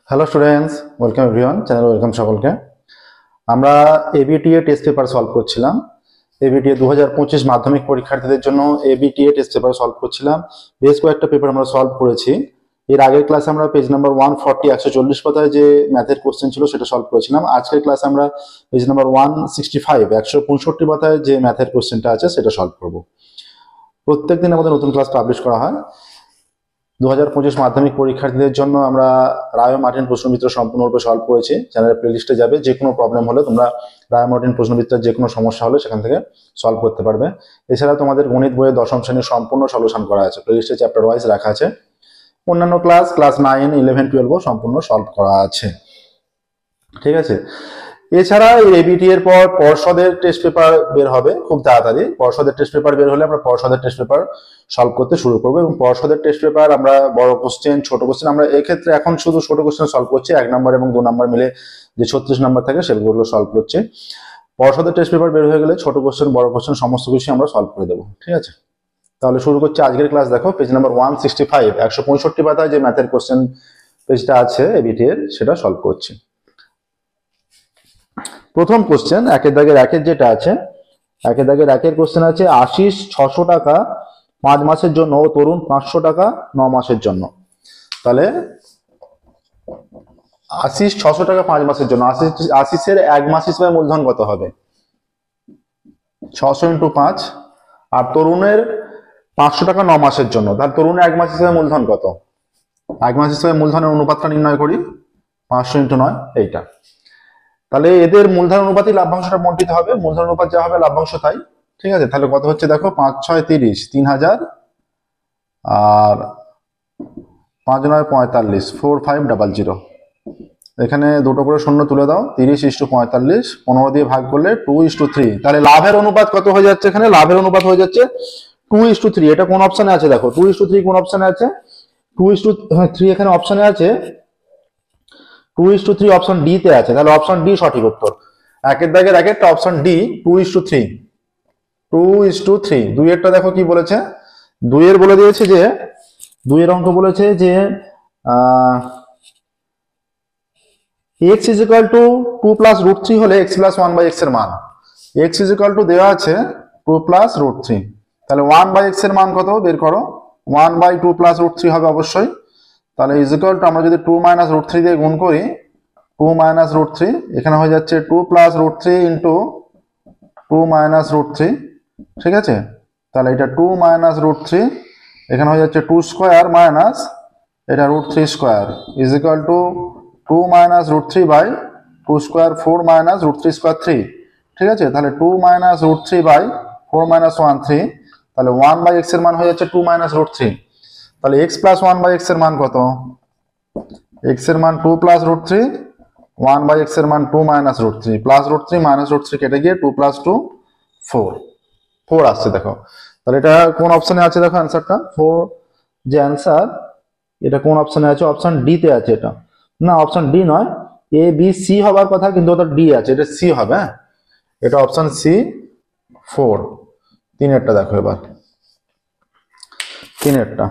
Hello students, welcome everyone, channel welcome সকলকে। আমরা ABTA test paper solve করছিলাম। ABTA 2025 মাধ্যমিক পরীক্ষার্থীদের জন্য এবিটিএ টেস্ট পেপার সলভ করছিলাম। বেশ কয়েকটা পেপার আমরা সলভ করেছি। এর আগের ক্লাসে আমরা পেজ নাম্বার 140 140 পাতায় যে ম্যাথের কোশ্চেন ছিল সেটা সলভ করেছিলাম। আজকের ক্লাসে আমরা পেজ নাম্বার 165 165 পাতায় যে ম্যাথের কোশ্চেনটা আছে সেটা সলভ করব। প্রত্যেকদিন আমাদের নতুন ক্লাস পাবলিশ করা হয়। 2025 মাধ্যমিক পরীক্ষার্থীদের জন্য আমরা রায় মার্টিন প্রশ্নবিত্র সম্পূর্ণরূপে সলভ করেছি। চ্যানেলের প্লেলিস্টে যাবে, যে কোনো প্রবলেম হলে তোমরা রায় মার্টিন প্রশ্নবিত্রের যে কোনো সমস্যা হলে সেখান থেকে সলভ করতে পারবে। এছাড়া তোমাদের গণিত বইয়ে দশম শ্রেণীর সম্পূর্ণ সলিউশন করা আছে, প্লেলিস্টে চ্যাপ্টার ওয়াইজ রাখা আছে। অন্যান্য ক্লাস 9, 11, 12 সম্পূর্ণ সলভ করা আছে। ঠিক আছে। এছাড়া এবিটি এর পর পর্ষদের টেস্ট পেপার বের হবে খুব তাড়াতাড়ি। পর্ষদের টেস্ট পেপার বের হলে আমরা পর্ষদের টেস্ট পেপার সলভ করতে শুরু করবো, এবং পর্ষদের টেস্ট পেপার আমরা বড় কোশ্চেন, ছোট কোশ্চেন, আমরা এক্ষেত্রে এখন শুধু ছোট কোশ্চেন সলভ করছি। 1 নম্বর এবং 2 নম্বর মিলে যে 36 নম্বর থাকে সেগুলো সলভ করছি। পর্ষদের টেস্ট পেপার বের হয়ে গেলে ছোট কোশ্চেন, বড় কোশ্চেন সমস্ত কিছু আমরা সলভ করে দেবো। ঠিক আছে, তাহলে শুরু করছি আজকের ক্লাস। দেখো পেজ নাম্বার 165 165 পাতায় যে ম্যাথের কোশ্চেন পেজটা আছে এবিটি এর, সেটা সলভ করছি। প্রথম কোশ্চেন একের দাগের একের যেটা আছে, একের দাগের একের কোশ্চেন আছে আশিস 600 টাকা 5 মাসের জন্য ও তরুণ 500 টাকা 9 মাসের জন্য। তাহলে আশিস 600 টাকা 5 মাসের জন্য, আশিসের 1 মাস হিসেবে মূলধন কত হবে? 600 × 5। আর তরুণের 500 টাকা 9 মাসের জন্য, তাহলে তরুণের 1 মাস হিসেবে মূলধন কত? 1 মাস হিসেবে মূলধনের অনুপাতটা নির্ণয় করি, 500 × 9 এইটা। তাহলে এদের মূলধন অনুপাতই লাভ্যাংশটা বন্টিত হবে, মূলধন অনুপাত যা হবে লাভ্যাংশ তাই। ঠিক আছে, তাহলে কত হচ্ছে দেখো, 5 6 30 3000, আর 5 9 45 4500। এখানে দুটো করে শূন্য তুলে দাও, 30:45, 15 দিয়ে ভাগ করলে 2:3। তাহলে লাভের অনুপাত কত হয়ে যাচ্ছে? এখানে লাভের অনুপাত হয়ে যাচ্ছে 2:3। এটা কোন অপশনে আছে দেখো, 2:3 কোন অপশনে আছে? 2:3 এখানে অপশনে আছে, 2:3 অপশন ডি তে আছে। তাহলে অপশন ডি সঠিক উত্তর। একের দাগের একেরটা অপশন ডি, 2:3। 2:3। দুইয়েরটা দেখো কি বলেছে, দুইয়ের বলে দিয়েছে যে, দুইয়ের অঙ্ক বলেছে যে x = 2 + √3 হলে x + 1/x এর মান। x = দেওয়া আছে 2 + √3, তাহলে 1/x এর মান কত বের করো। 1/2 + √3 হবে অবশ্যই। তাহলে আমরা যদি 2 - √3 দিয়ে গুণ করি, 2 - √3, এখানে হয়ে যাচ্ছে 2 + √3 × 2 - √3। ঠিক আছে, তাহলে এটা 2 - √3, এখানে হয়ে যাচ্ছে 2 স্কয়ার মাইনাস এটা √3 স্কয়ার = 2 - √3/2 স্কয়ার 4 - √3 স্কয়ার 3। ঠিক আছে, তাহলে 2 - √3/4 - 1 3। তাহলে 1/x এর মান হয়ে যাচ্ছে 2 - √3। তাহলে x + 1/x এর মান কত? x এর মান 2 + √3, 1/x এর মান 2 - √3, প্লাস √3 মাইনাস √3 কেটে গিয়ে 2 + 2 4 আসছে। দেখো তাহলে এটা কোন অপশনে আছে? দেখো অ্যান্সারটা 4 যে অ্যান্সার, এটা কোন অপশনে আছে? অপশন ডি তে আছে। এটা না, অপশন ডি নয়, এ বি সি হবার কথা, কিন্তু ওটা ডি আছে, এটা সি হবে। হ্যাঁ, এটা অপশন সি 4। তিনেরটা দেখো এবার, তিনেরটা।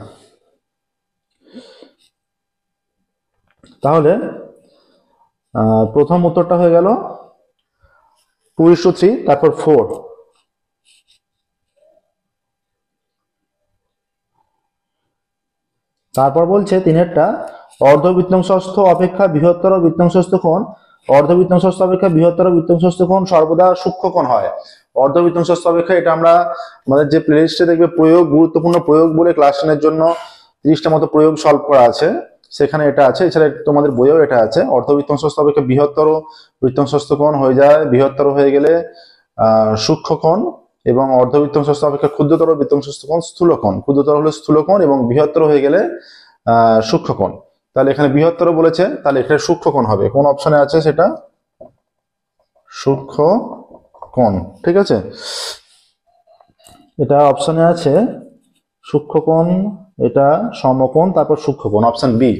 তাহলে প্রথম উত্তরটা হয়ে গেল 2:3, তারপর 4। তারপর বলছে তিনেরটা, অর্ধবৃত্তাংশস্থ অপেক্ষা বৃহত্তর বৃত্তাংশস্থ কোণ, অর্ধবৃত্তাংশস্থ অপেক্ষা বৃহত্তর বৃত্তাংশস্থ কোণ সর্বদা সূক্ষ্ম কোণ হয়। অর্ধবৃত্তাংশস্থ অপেক্ষা, এটা আমরা আমাদের যে প্লেলিস্টে দেখবে প্রয়োগ, গুরুত্বপূর্ণ প্রয়োগ বলে ক্লাস 10 জন্য 30টা মতো প্রয়োগ সলভ করা আছে, সেখানে এটা আছে। এছাড়া তোমাদের বইয়েও এটা আছে। অর্ধবৃত্তাংশস্থ অপেক্ষা বৃহত্তর বৃত্তাংশস্থ কোণ হয়ে যায়, বৃহত্তর হয়ে গেলে সূক্ষ্ম কোণ, এবং অর্ধবৃত্তাংশস্থ অপেক্ষা ক্ষুদ্রতর বৃত্তাংশস্থ কোণ স্থূল কোণ। ক্ষুদ্রতর হলে স্থূল কোণ এবং বৃহত্তর হয়ে গেলে সূক্ষ্ম কোণ। তাহলে এখানে বৃহত্তর বলেছে, তাহলে এখানে সূক্ষ্ম কোণ হবে। কোন অপশনে আছে সেটা? সূক্ষ্ম কোণ। ঠিক আছে, এটা অপশনে আছে সূক্ষ্ম কোণ, এটা সমকোণ, তারপর সূক্ষ্ম কোণ, অপশন বি।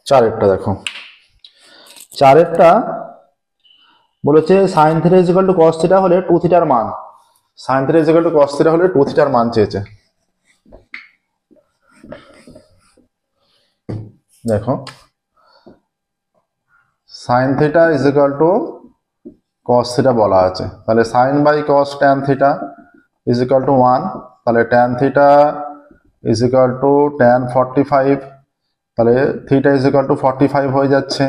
চারেরটা দেখো, চারেরটা বলেছে sin θ = cos θ হলে 2 θ এর মান। sin θ = cos θ হলে 2 θ এর মান চেয়েছে। দেখো sine theta is equal to cos theta বলা আছে, তাহলে sine by cos tan theta is equal to 1, তাহলে tan theta is equal to tan 45, তাহলে থিটা ইজ ইকুয়াল টু 45 হয়ে যাচ্ছে,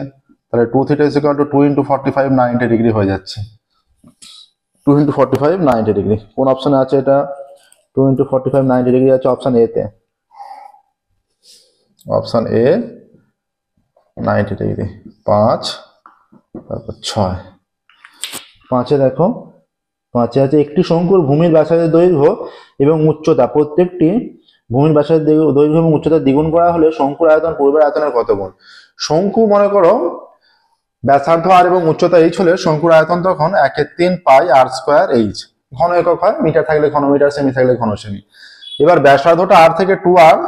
তাহলে 2 theta is equal two 2 into 45 90 degree হয়ে যাচ্ছে। 2 ইন্টু 45 90 ডিগ্রি কোন অপশনে আছে এটা? 2 ইন্টু 45 90 ডিগ্রি আছে অপশন এ তে, অপশন এ 90 ডিগ্রি। 5 তারপর 6, 5-এ দেখো 5-এ আছে একটি শঙ্কুর ভূমির ব্যাসার্ধের দৈর্ঘ্য এবং উচ্চতা প্রত্যেকটি ভূমির ব্যাসার্ধের দৈর্ঘ্য এবং উচ্চতা দ্বিগুণ করা হলে শঙ্কুর আয়তন পূর্বের আয়তনের কত গুণ? শঙ্কু মনে করো ব্যাসার্ধ আর এবং উচ্চতা এইচ হলে শঙ্কুর আয়তন তখন 1/3 পাই আর স্কোয়ার এইচ, ঘন একক হয়, মিটার থাকলে ঘন মিটার, সেমি থাকলে ঘন সেমি। এবার ব্যাসার্ধটা আর থেকে 2r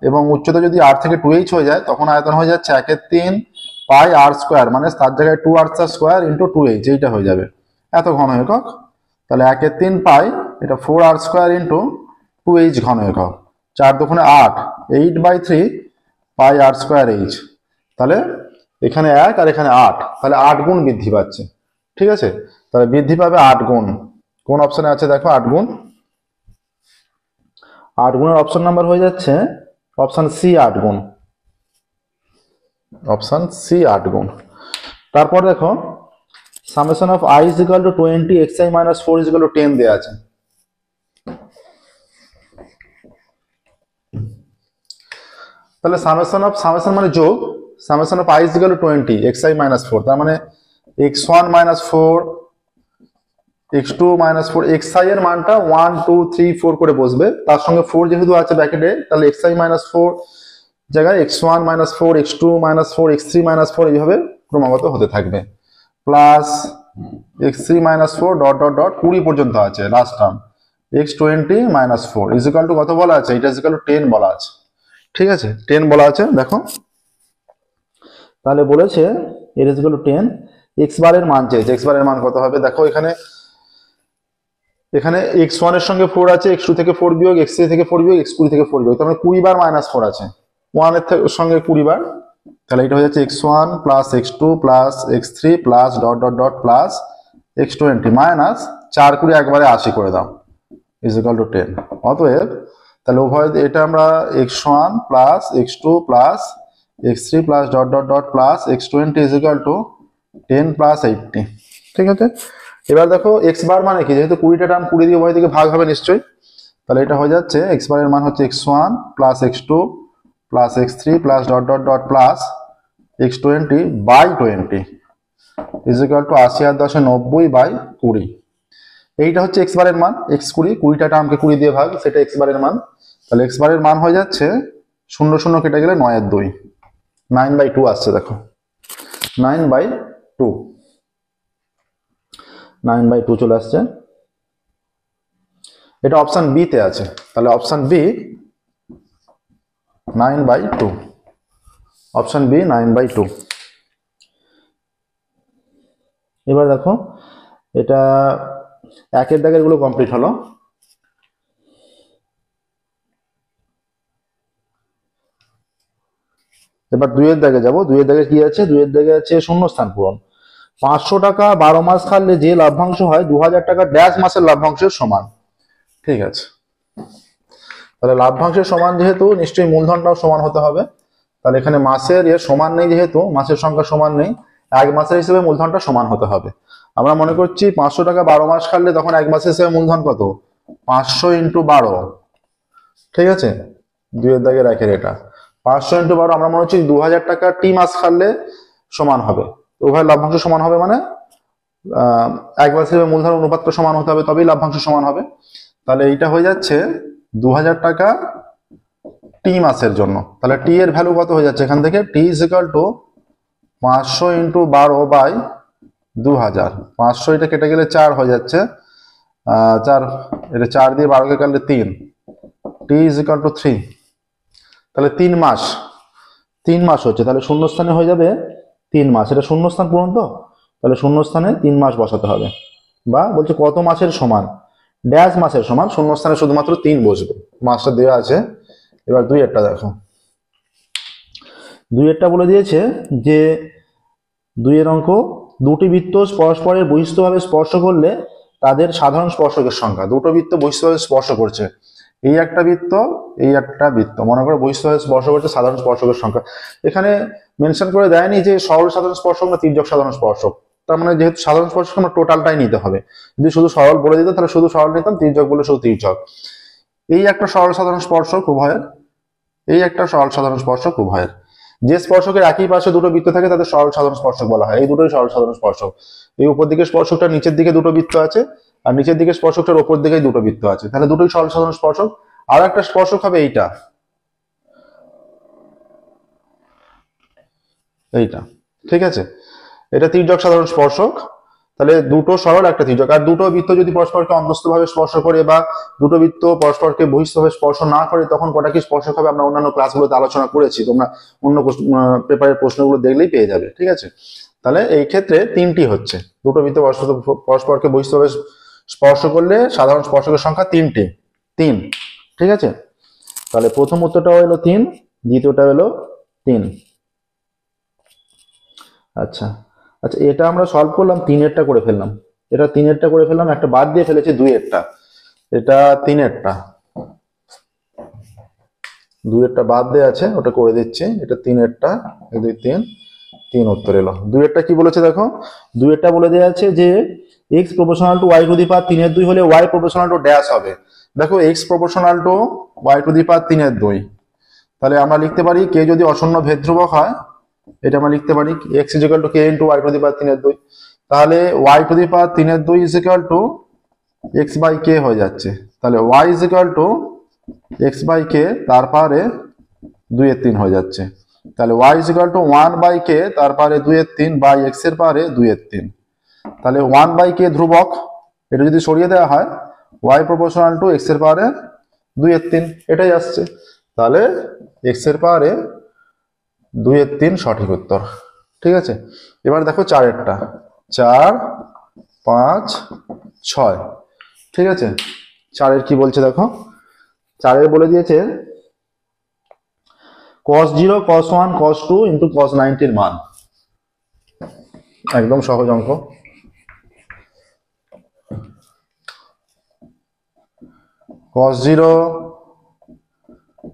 এবং উচ্চতা যদি আর থেকে 2h হয়ে যায় তখন আয়তন হয়ে যাচ্ছে 1/3 পাই আর স্কোয়ার, মানে তার জায়গায় 2r স্কোয়ার ইন্টু 2h, এইটা হয়ে যাবে এত ঘন একক। তাহলে 1/3 পাই এটা 4r স্কোয়ার ইন্টু 2h ঘন একক, 4 দুগুণে 8, 8/3 পাই আর স্কোয়ার এইচ, তাহলে এখানে 1 আর এখানে 8, তাহলে 8 গুণ বৃদ্ধি পাচ্ছে। ঠিক আছে, তাহলে বৃদ্ধি পাবে 8 গুণ। কোন অপশনে আছে দেখো 8 গুণ? 8 গুণের অপশন নাম্বার হয়ে যাচ্ছে অপশন সি 8 গুণ, অপশন সি 8 গুণ। তারপর দেখো summation of i is equal two 20 xi minus 4 is equal two 10 দেওয়া আছে। তাহলে সামেশন মানে যোগ, summation of i is equal two 20 xi minus 4, তার মানে x1 minus 4 x2 minus 4, xi এর মানটা 1 2 3 4 করে বসবে, তার সঙ্গে 4 যেহেতু আছে ব্র্যাকেটে, তাহলে xi মাইনাস 4 জায়গায় x1 minus 4 x2 minus 4 x3 minus 4 এইভাবে ক্রমাগত হতে থাকবে, plus x3 minus 4 dot dot dot 20 পর্যন্ত আছে last term, x20 minus 4 is equal to কত বলা আছে? এটা ইজ ইকুয়াল টু 10 বলা আছে। ঠিক আছে, 10 বলা আছে। দেখো তাহলে বলেছে এটা ইজ ইকুয়াল টু 10, x বারের মান চেয়েছে, x বারের মান কত হবে? দেখো এখানে x1 এর সঙ্গে 4 আছে, x2 থেকে 4 বিয়োগ, x3 থেকে 4 বিয়োগ, x20 থেকে 4 বিয়োগ, তার মানে 20 বার মাইনাস 4 আছে, 1 এর সঙ্গে 20 বার, তাহলে এটা হয়ে যাচ্ছে x1 plus x2 plus x3 plus dot dot dot plus x20 minus 4 করে একবারে 80 করে দাও ইজ ইকুয়াল টু 10। অতএব তাহলে উভয় এটা আমরা x1 plus x2 plus x3 plus dot dot dot plus x20 is equal two 10 plus 80। ঠিক আছে, এবার দেখো x বার মানে কি? যেহেতু 20টা টার্ম 20 দিয়ে উভয় দিকে ভাগ হবে নিশ্চয়ই, তাহলে এটা হয়ে যাচ্ছে x বারের মান হচ্ছে x1 plus x2 plus x3 plus dot dot dot plus x20 by 20 is equal to 80 আর 10 90 বাই 20। এইটা হচ্ছে x বারের মান, x20, 20টা টার্মকে 20 দিয়ে ভাগ, সেটা x বারের মান। তাহলে x বারের মান হয়ে যাচ্ছে 0 0 কেটে গেলে 9 এর 2, 9/2 আসছে। দেখো 9/2, 9/2 চলে আসছে, এটা অপশন বি তে আছে, তাহলে অপশন বি 9/2, অপশন বি 9/2। এবার দেখো এটা একের দাগের গুলো কমপ্লিট হলো। এবার 2 এর দাগে যাব। 2 এর দাগে কি আছে? 2 এর দাগে আছে শূন্যস্থান পূরণ। 500 টাকা 12 মাস খাটলে যে লাভ্যাংশ হয় 2000 টাকা ড্যাশ মাসের লাভ্যাংশের সমান। ঠিক আছে, তাহলে লাভ্যাংশের সমান যেহেতু নিশ্চয়ই মূলধনটাও সমান হতে হবে, তাহলে এখানে মাসের সমান নেই, যেহেতু মাসের সংখ্যা সমান নেই, এক মাসের হিসেবে মূলধনটা সমান হতে হবে। আমরা মনে করছি 500 টাকা 12 মাস খাটলে তখন এক মাসের হিসেবে মূলধন কত? 500 ইন্টু 12। ঠিক আছে, 2 এর দাগের একের এটা 500 ইন্টু 12, আমরা মনে হচ্ছে 2000 টাকা টি মাস খাটলে সমান হবে, উভয় লাভ্যাংশ সমান হবে, মানে এক মাসের হিসেবে মূলধন অনুপাতটা সমান হতে হবে, তবেই লাভ্যাংশ সমান হবে। তাহলে এইটা হয়ে যাচ্ছে 2000 টাকা টি মাসের জন্য। তাহলে টি এর ভ্যালু কত হয়ে যাচ্ছে এখান থেকে? T is equal to 500 into 12 by 2000, 500 এটা কেটে গেলে 4 হয়ে যাচ্ছে, 4 এটা 4 দিয়ে 12কে কাটলে 3, টি ইজ ইকুয়াল টু 3। তাহলে 3 মাস হচ্ছে, তাহলে শূন্যস্থানে হয়ে যাবে 3 মাস, এটা শূন্যস্থান পূরণ তো, তাহলে শূন্যস্থানে 3 মাস বসাতে হবে, বা বলছে কত মাসের সমান? ড্যাশ মাসের সমান, শূন্যস্থানে শুধুমাত্র 3 বসবে, মাসটা দেওয়া আছে। এবার 2 একটা দেখো, দুইয়েরটা বলে দিয়েছে যে দুইয়ের অঙ্ক, দুটি বৃত্ত পরস্পরের বহিস্থভাবে স্পর্শ করলে তাদের সাধারণ স্পর্শকের সংখ্যা। দুটো বৃত্ত বহিস্থভাবে স্পর্শ করছে, এই একটা বৃত্ত এই একটা বৃত্ত, মনে করো বহিস্থভাবে স্পর্শ করছে, সাধারণ স্পর্শকের সংখ্যা। এখানে মেনশন করে দেয়নি যে সরল সাধারণ স্পর্শক না তির্যক সাধারণ স্পর্শক, তার মানে যেহেতু সাধারণ স্পর্শক আমরা টোটালটাই নিতে হবে। যদি শুধু সরল বলে দিত তাহলে শুধু সরল নিতাম, তির্যক বলে শুধু তির্যক। এই একটা সরল সাধারণ স্পর্শক উভয়ের, এই একটা সরল সাধারণ স্পর্শক উভয়ের। যে স্পর্শকের একই পাশে দুটো বৃত্ত থাকে তাদের সরল সাধারণ স্পর্শক বলা হয়। এই দুটোই সরল সাধারণ স্পর্শক। এই উপর দিকে স্পর্শকটার নিচের দিকে দুটো বৃত্ত আছে, আর নিচের দিকে স্পর্শকটার উপর দিকে দুটো বৃত্ত আছে, তাহলে দুটোই সরল সাধারণ স্পর্শক। আর একটা স্পর্শক হবে এইটা, এইটা, ঠিক আছে, এটা তির্যক সাধারণ স্পর্শক। তাহলে দুটো সরল একটা তির্যক। আর দুটো বৃত্ত যদি পরস্পরকে অন্তস্থভাবে স্পর্শ করে বা দুটো বৃত্ত পরস্পরকে বহিস্থভাবে স্পর্শ না করে তখন কটা কি স্পর্শক হবে আমরা অন্যান্য ক্লাসগুলোতে আলোচনা করেছি, তোমরা অন্য পেপারের প্রশ্নগুলো দেখলেই পেয়ে যাবে, ঠিক আছে। তাহলে এই ক্ষেত্রে তিনটি হচ্ছে, দুটো বৃত্ত পরস্পরকে বহিস্থভাবে স্পর্শ করলে সাধারণ স্পর্শকের সংখ্যা তিনটি, তিন, ঠিক আছে। তাহলে প্রথম উত্তরটা হলো 3, দ্বিতীয়টা হলো 3। আচ্ছা আচ্ছা, এটা আমরা সলভ করলাম, 3-এরটা করে ফেললাম, এটা 3-এরটা করে ফেললাম, একটা বাদ দিয়ে ফেলেছি 2-এরটা, এটা 3-এরটা, 2-এরটা বাদ দিয়ে আছে ওটা করে দিচ্ছি, এটা 3-এরটা, 1 2 3, 3 উত্তর এলো। 2-এরটা কি বলেছে দেখো, 2-এরটা বলে দেওয়া আছে যে x proportional to y to the power 3-এর 2 হলে y প্রপোর্শনাল টু ড্যাশ হবে। দেখো x proportional to y to the power 3-এর 2, তাহলে আমরা লিখতে পারি k যদি অশূন্য ভেদ ধ্রুবক হয়, এটা আমরা লিখতে পারি x equal to k into y to the power 3-এর 2, তাহলে y টু দি পাওয়ার 3-এর 2 is equal to x by k হয়ে যাচ্ছে। তাহলে y is equal to x by k তার পারে 2-এর 3 হয়ে যাচ্ছে। তাহলে y is equal to 1 by k তার পারে 2-এর 3 বাই x এর পারে 2-এর 3। তাহলে 1 বাই k ধ্রুবক, এটা যদি সরিয়ে দেওয়া হয় y প্রপোর্শনাল টু x এর পারে 2-এর 3, এটাই আসছে। তাহলে x এর পারে 2-এর 3 সঠিক উত্তর, ঠিক আছে। এবার দেখো 4-এরটা, 4 5 6, ঠিক আছে। 4-এর কি বলছে দেখো, 4-এর বলে দিয়েছে cos 0 cos 1 cos 2 into cos 90 এর মান, একদম সহজ অঙ্ক। cos 0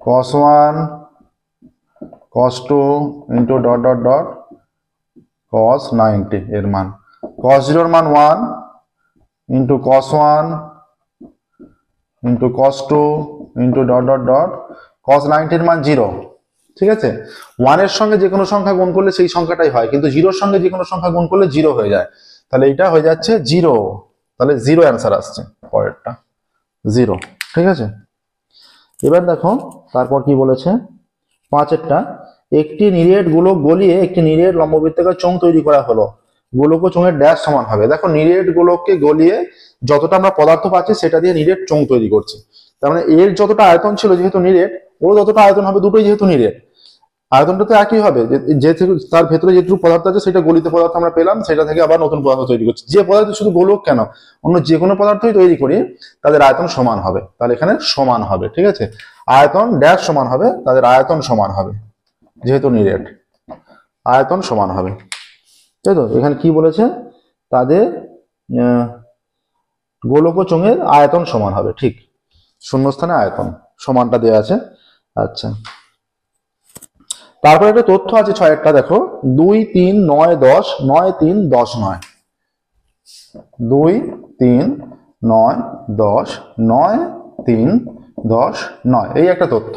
cos 1 cos 2 into dot dot dot cos 90 এর মান। cos 0 এর মান 1 into cos 1 into cos 2 into dot dot dot cos 90 এর মান 0, ঠিক আছে। 1 এর সঙ্গে যে কোনো সংখ্যা গুণ করলে সেই সংখ্যাটাই হয়, কিন্তু 0 এর সঙ্গে যে কোনো সংখ্যা গুণ করলে 0 হয়ে যায়, তাহলে এটা হয়ে যাচ্ছে 0, তাহলে 0 অ্যান্সার আসছে পরেরটা 0, ঠিক আছে। এবার দেখো তারপর কি বলেছে 5-এরটা, একটি নিরেট গোলক গলিয়ে একটি নিরেট লম্ববৃত্তাকার চোঙ তৈরি করা হলো, গোলক ও চোঙের ড্যাশ সমান হবে। দেখো নিরেট গোলককে গলিয়ে যতটা আমরা পদার্থ পাচ্ছি সেটা দিয়ে নিরেট চোঙ তৈরি করছি, তার মানে এর যতটা আয়তন ছিল যেহেতু নিরেট, ওর ততটা আয়তন হবে, দুটোই যেহেতু নিরেট আয়তনটা তো একই হবে, যে তার ভেতরে যেটুকু পদার্থ আছে সেটা গলিত পদার্থ আমরা পেলাম, সেটা থেকে আবার নতুন পদার্থ তৈরি করছি। যে পদার্থ শুধু গোলক কেন, অন্য যে কোনো পদার্থই তৈরি করি তাদের আয়তন সমান হবে, তাহলে এখানে সমান হবে, ঠিক আছে। আয়তন ড্যাশ সমান হবে, তাদের আয়তন সমান হবে, যেহেতু নিরেট আয়তন সমান হবে, তাই তো। এখানে কি বলেছে, তাদের গোলক ও চোঙের আয়তন সমান হবে, ঠিক, শূন্যস্থানে আয়তন সমানটা দেওয়া আছে। আচ্ছা, তারপরে একটা তথ্য আছে 6-এরটা, দেখো 2 3 9 10 9 3 10 9, 2 3 9 10 9 3 10 9, এই একটা তথ্য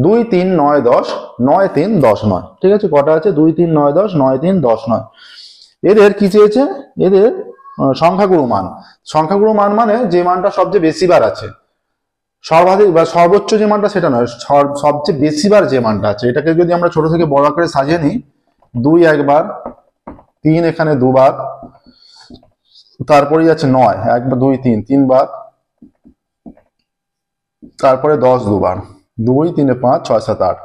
2 3 9 10 9 3 10 9, ঠিক আছে। কটা আছে 2 3 9 10 9 3 10 9। এদের কি চেয়েছে, এদের সংখ্যাগুরু মান। সংখ্যাগুরু মান মানে যে মানটা সবচেয়ে বেশি বার আছে, সর্বাধিক বা সর্বোচ্চ যে মানটা সেটা নয়, সবচেয়ে বেশি বার যে মানটা আছে। এটাকে যদি আমরা ছোট থেকে বড় আকারে সাজিয়ে নিই, 2 একবার, 3 এখানে দুবার, তারপরেই আছে 9 একবার 2 3 3বার, তারপরে 10 দুবার, 2 3 5 6 7 8,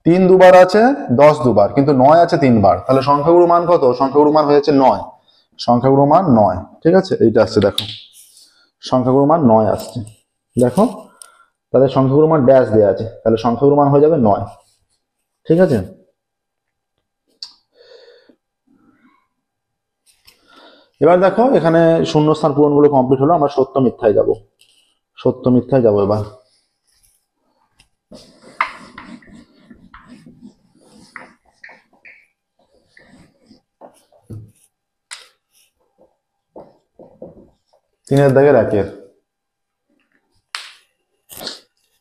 3 দুবার আছে, 10 দুবার, কিন্তু 9 আছে 3বার, তাহলে সংখ্যাগুরু মান কত, সংখ্যাগুরু মান হয়ে যাচ্ছে 9, সংখ্যাগুরু মান 9, ঠিক আছে। এইটা আসছে দেখো, সংখ্যাগুরু মান 9 আসছে, দেখো তাদের সংখ্যাগুরু মান ড্যাশ দেওয়া আছে, তাহলে সংখ্যাগুরু মান হয়ে যাবে 9, ঠিক আছে। এবার দেখো এখানে শূন্যস্থান পূরণগুলো কমপ্লিট হলো, আমরা সত্য মিথ্যায় যাব। সত্য মিথ্যায় যাব এবার। তিনের দাগের একের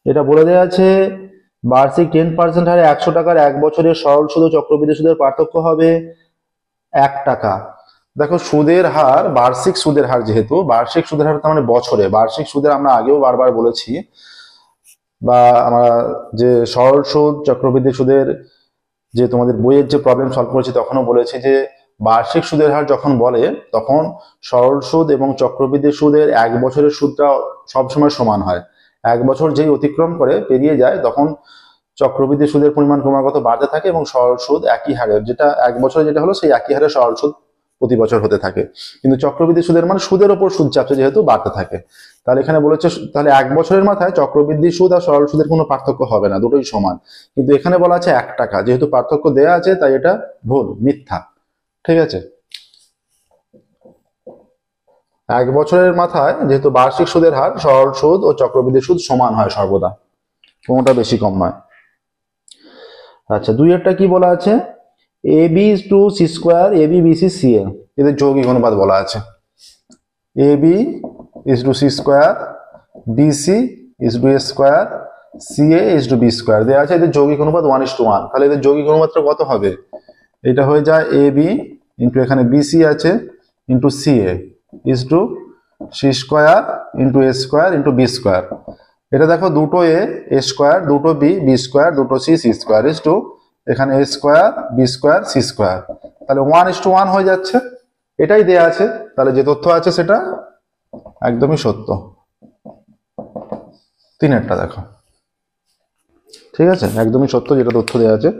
এটা বলে দেওয়া আছে বার্ষিক 10% হারে 100 টাকার 1 বছরের সরল সুদ ও চক্রবৃদ্ধি সুদের পার্থক্য হবে 1 টাকা। দেখো সুদের হার, বার্ষিক সুদের হার, যেহেতু বার্ষিক সুদের হার তার মানে বছরে, বার্ষিক সুদের আমরা আগেও বারবার বলেছি, বা আমরা যে সরল সুদ চক্রবৃদ্ধি সুদের যে তোমাদের বইয়ের যে প্রবলেম সলভ করেছি তখনও বলেছি যে বার্ষিক সুদের হার যখন বলে তখন সরল সুদ এবং চক্রবৃদ্ধি সুদের 1 বছরের সুদটা সবসময় সমান হয়। 1 বছর যেই অতিক্রম করে পেরিয়ে যায় তখন চক্রবৃদ্ধি সুদের পরিমাণ ক্রমাগত বাড়তে থাকে এবং সরল সুদ একই হারে, যেটা 1 বছরে যেটা হলো সেই একই হারে সরল সুদ প্রতি বছর হতে থাকে। কিন্তু চক্রবৃদ্ধি সুদের মানে সুদের ওপর সুদ চাপছে যেহেতু বাড়তে থাকে। তাহলে এখানে বলেছে তাহলে 1 বছরের মাথায় চক্রবৃদ্ধি সুদ আর সরল সুদের কোনো পার্থক্য হবে না, দুটোই সমান। কিন্তু এখানে বলা আছে 1 টাকা, যেহেতু পার্থক্য দেয়া আছে তাই এটা ভুল, মিথ্যা। ঠিক আছে, 1 বছরের মাথায় যেহেতু বার্ষিক সুদের হার সরল সুদ ও চক্রবৃদ্ধি সুদ সমান হয় সর্বদা, কোনোটা বেশি কম নয়। আচ্ছা, 2 কি বলা আছে, A B is to C square A B B C C A, এদের যৌগিক অনুপাত বলা আছে। A B is to C square, B C is to A square, C A is to B square দেওয়া আছে, এদের যৌগিক অনুপাত 1:1। তাহলে এদের যৌগিক অনুপাতটা কত হবে, এটা হয়ে যায় এ বি ইন্টু এখানে বি সি আছে into C A is to C square into A square into B square. এটা দেখো দুটো এ স্কোয়ার, দুটো বি স্কোয়ার, দুটো সি স্কোয়ার ইজ টু এখানে A square B square C square. তাহলে 1:1 হয়ে যাচ্ছে, এটাই দেয়া আছে। তাহলে যে তথ্য আছে সেটা একদমই সত্য। 3 দেখো, ঠিক আছে, একদমই সত্য যেটা তথ্য দেওয়া আছে।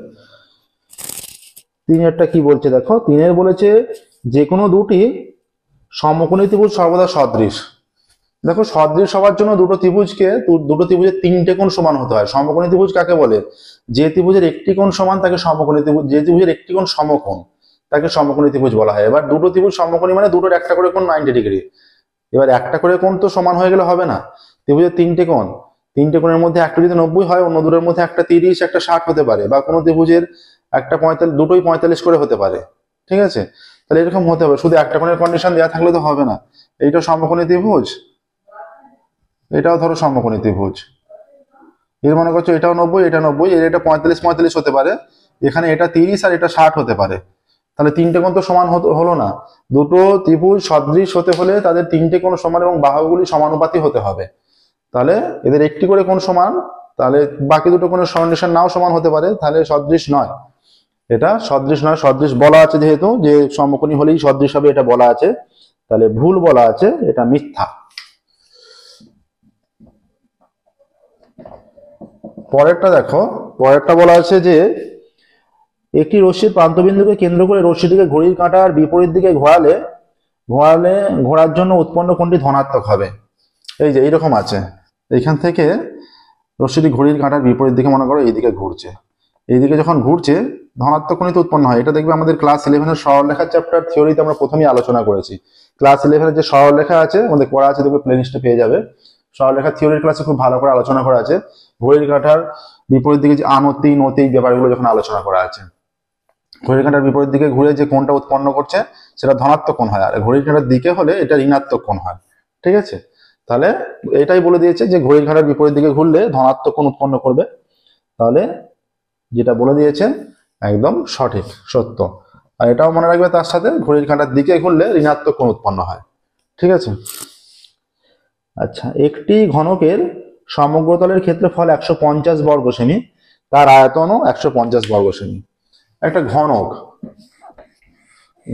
3 কি বলছে দেখো, 3 বলেছে যে কোনো দুটি সমকোণী ত্রিভুজ সর্বদা সদৃশ। দেখো সদৃশ হওয়ার জন্য দুটো ত্রিভুজের 3টে কোণ সমান হতে হয়। সমকোণী ত্রিভুজ কাকে বলে, যে ত্রিভুজের একটি কোণ সমান তাকে সমকোণী ত্রিভুজ, যে ত্রিভুজের একটি কোণ সমকোণ তাকে সমকোণী ত্রিভুজ বলা হয়। এবার দুটো ত্রিভুজ সমকোণী মানে দুটোর একটা করে কোণ 90 ডিগ্রি। এবার একটা করে কোণ তো সমান হয়ে গেলে হবে না, ত্রিভুজের 3টে কোণ, 3টে কোণের মধ্যে একটা যদি 90 হয় অন্য দুটোর মধ্যে একটা 30 একটা 60 হতে পারে, বা কোনো ত্রিভুজের একটা 45, দুটোই 45 করে হতে পারে। ঠিক আছে, তাহলে এরকম হতে হবে, শুধু একটা কোণের কন্ডিশন দেওয়া থাকলে তো হবে না। এইটা সমকোণী ত্রিভুজ, এটাও ধরো সমকোণী ত্রিভুজ, এর মনে করছো এটাও 90 এটা 90, এর এটা 45 হতে পারে, এখানে এটা 30 আর এটা 60 হতে পারে। তাহলে 3টে কোণ তো সমান হলো না। দুটো ত্রিভুজ সদৃশ হতে হলে তাদের 3টে কোণ সমান এবং বাহুগুলি সমানুপাতি হতে হবে। তাহলে এদের একটি করে কোণ সমান, তাহলে বাকি দুটো কোণের কন্ডিশন নাও সমান হতে পারে, তাহলে সদৃশ নয়, এটা সদৃশ নয়। সদৃশ বলা আছে যেহেতু যে সমকোণী হলেই সদৃশ হবে এটা বলা আছে, তাহলে ভুল বলা আছে, এটা মিথ্যা। পরেরটা দেখো, পরেরটা বলা আছে যে একটি রশ্মির প্রান্তবিন্দুকে কেন্দ্র করে রশ্মিটিকে ঘড়ির কাঁটার বিপরীত দিকে ঘোরার জন্য উৎপন্ন কোণটি ধনাত্মক হবে। এই যে এইরকম আছে, এইখান থেকে রশ্মিটি ঘড়ির কাঁটার বিপরীত দিকে মনে করো এইদিকে ঘুরছে, এইদিকে যখন ঘুরছে ধনাত্মক কোণই তো উৎপন্ন হয়। এটা দেখবে আমাদের ক্লাস 11-এর সরলরেখা চ্যাপ্টার থিওরিতে আমরা প্রথমেই আলোচনা করেছি। ক্লাস 11-এর যে সরলরেখা আছে আমাদের করা আছে, দেখবে প্লেলিস্টে পেয়ে যাবে, সরলরেখা থিওরির ক্লাসে খুব ভালো করে আলোচনা করা আছে। ঘড়ির কাঁটার বিপরীত দিকে যে আনতি নতি ব্যাপারগুলো যখন আলোচনা করা আছে, ঘড়ির কাঁটার বিপরীত দিকে ঘুরে যে কোণটা উৎপন্ন করছে সেটা ধনাত্মক কোণ হয়, আর ঘড়ির কাঁটার দিকে হলে এটা ঋণাত্মক কোণ হয়। ঠিক আছে, তাহলে এটাই বলে দিয়েছে যে ঘড়ির কাঁটার বিপরীত দিকে ঘুরলে ধনাত্মক কোণ উৎপন্ন করবে। তাহলে যেটা বলে দিয়েছে একদম সঠিক, সত্য। আর এটাও মনে রাখবে তার সাথে ঘড়ির কাঁটার দিকে ঘুরলে ঋণাত্মক কোণ উৎপন্ন হয়। ঠিক আছে, আচ্ছা, একটি ঘনকের সমগ্রতলের ক্ষেত্রফল 150 বর্গ সেমি, তার আয়তনও 150 বর্গ সেমি। একটা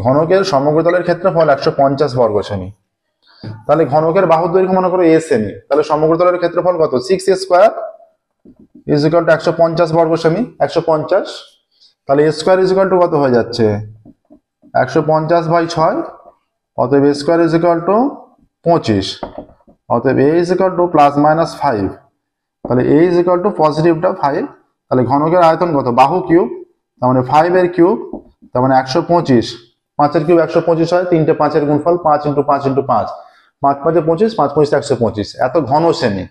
ঘনকের সমগ্রতলের ক্ষেত্রফল 150 বর্গ সেমি, তাহলে ঘনকের বাহুর দৈর্ঘ্য মনে করো a সেমি, তাহলে সমগ্রতলের ক্ষেত্রফল কত, 6a square is equal two 150 বর্গ সেমি, 150। তাহলে a square is equal to কত হয়ে যাচ্ছে, 150/6, অতএব a square is equal to 25, অতএব a ইজ ইকুয়াল টু +-5, তাহলে a ইজ ইকুয়াল টু পজিটিভটা 5। তাহলে ঘনকের আয়তন কত, বাহু কিউব, তার মানে 5 এর কিউব, তার মানে 125 5 কিউব 125 হয়, 3টে 5-এর গুণফল 5 × 5 × 5, 5 × 5 = 25, 5 × 5 = 125, এত ঘন সেমি।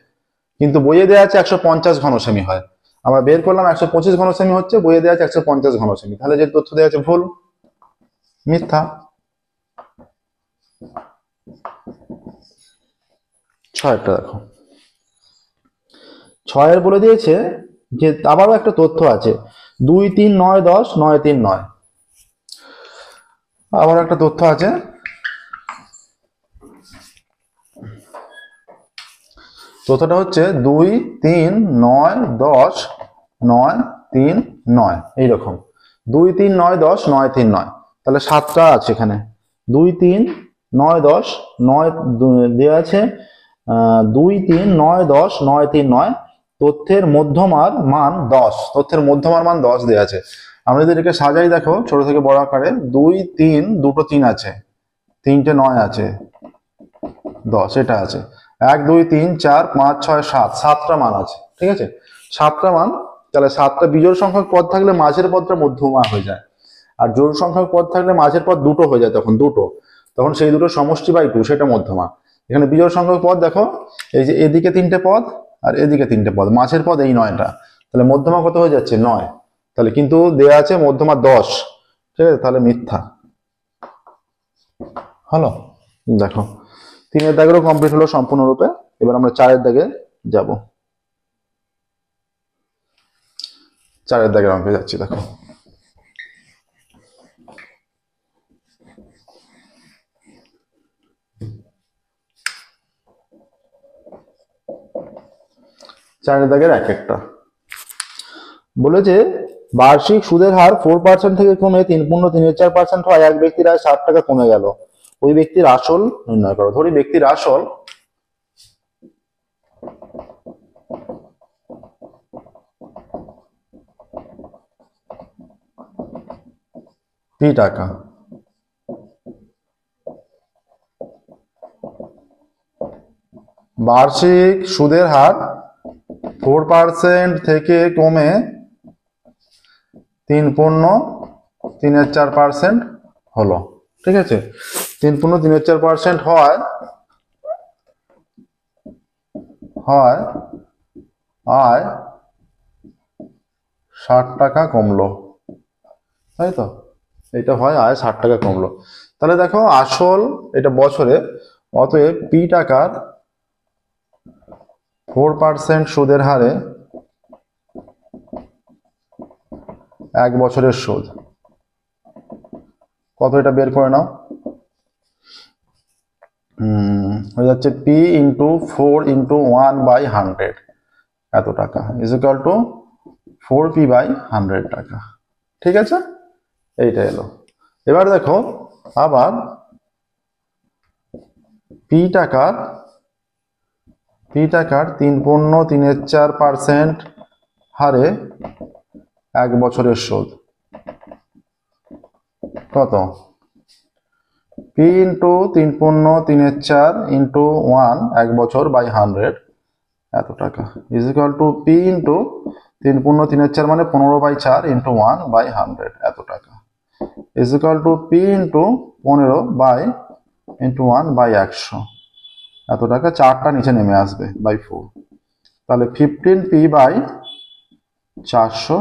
কিন্তু বইয়ে দেওয়া আছে 150 ঘন সেমি হয়। আমরা বের করলাম 125 ঘন সেমি হচ্ছে, বইয়ে দেওয়া আছে 150 ঘন সেমি। তাহলে যে তথ্য দেওয়া আছে ভুল, মিথ্যা। 6টা দেখো, 6 বলে দিয়েছে যে আবারও একটা তথ্য আছে 2 3 9 10 9 3 9। আবার একটা তথ্য আছে, তথ্যটা হচ্ছে 2 3 9 10 9 3 9, এইরকম 2 3 9 10 9 3 9। তাহলে 7টা আছে এখানে, 2 3 9 10 9 দেওয়া আছে, 2 3 9 10 9 3 9। তথ্যের মধ্যমার মান 10, তথ্যের মধ্যমার মান 10 দেওয়া আছে। আমরা যদি এটাকে সাজাই দেখো ছোট থেকে বড় আকারে, 2 3 দুটো 3 আছে, 3টে 9 আছে, 10 এটা আছে, 1 2 3 4 5 6 7, 7টা মান আছে। ঠিক আছে, 7টা মান। তাহলে 7টা বিজোড় সংখ্যক পদ থাকলে মাঝের পদটা মধ্যমা হয়ে যায়, আর জোড় সংখ্যক পদ থাকলে মাঝের পদ দুটো হয়ে যায়, তখন সেই দুটো সমষ্টি বাই 2, সেটা মধ্যমা। এখানে বিজোড় সংখ্যক পদ দেখো, এই যে এদিকে 3টে পদ আর এদিকে 3টে পদ, মাঝের পদ এই 9টা, তাহলে মধ্যমা কত হয়ে যাচ্ছে 9। তাহলে কিন্তু দেয়া আছে মধ্যমা 10, ঠিক আছে, তাহলে মিথ্যা হলো। দেখো 3-এর দাগেরও কমপ্লিট হলো সম্পূর্ণরূপে। এবার আমরা 4-এর দাগে যাব, 4-এর দাগের অঙ্কে যাচ্ছি। দেখো চারের দাগের এক একটা বলেছে, বার্ষিক সুদের হার 4% থেকে কমে 3.34% হয়, এক ব্যক্তির আয় 60 টাকা কমে গেল, ওই ব্যক্তির আসল নির্ণয় করো। ধরি ব্যক্তির আসল P টাকা, বার্ষিক সুদের হার 4% থেকে কমে 3.34% হলো। ঠিক আছে, 3.34% হয় আয় 60 টাকা কমলো, তাই তো, এটা হয় আয় 60 টাকা কমলো। তাহলে দেখো আসল এটা বছরে, অতএব পি টাকার 4% সুদের হারে 1 বছরের সুদ কত, এটা বের করে নাও। হয়ে যাচ্ছে P × 4 × 1/100 এত টাকা ইজ ইকুয়াল টু 4P/100 টাকা। ঠিক আছে, এইটা এলো। এবার দেখো আবার P টাকার 3.34% হারে 1 বছরের সুদ কত, P × 3.34 × 1 1 বছর বাই 100 এত টাকা ইজ ইকুয়াল টু P × 3.34 মানে 15/4 × 1/100 এত টাকা ইজ ইকুয়াল টু P × 15/100 এত টাকা। 4টা নিচে নেমে আসবে বাই 4, তাহলে 15P/400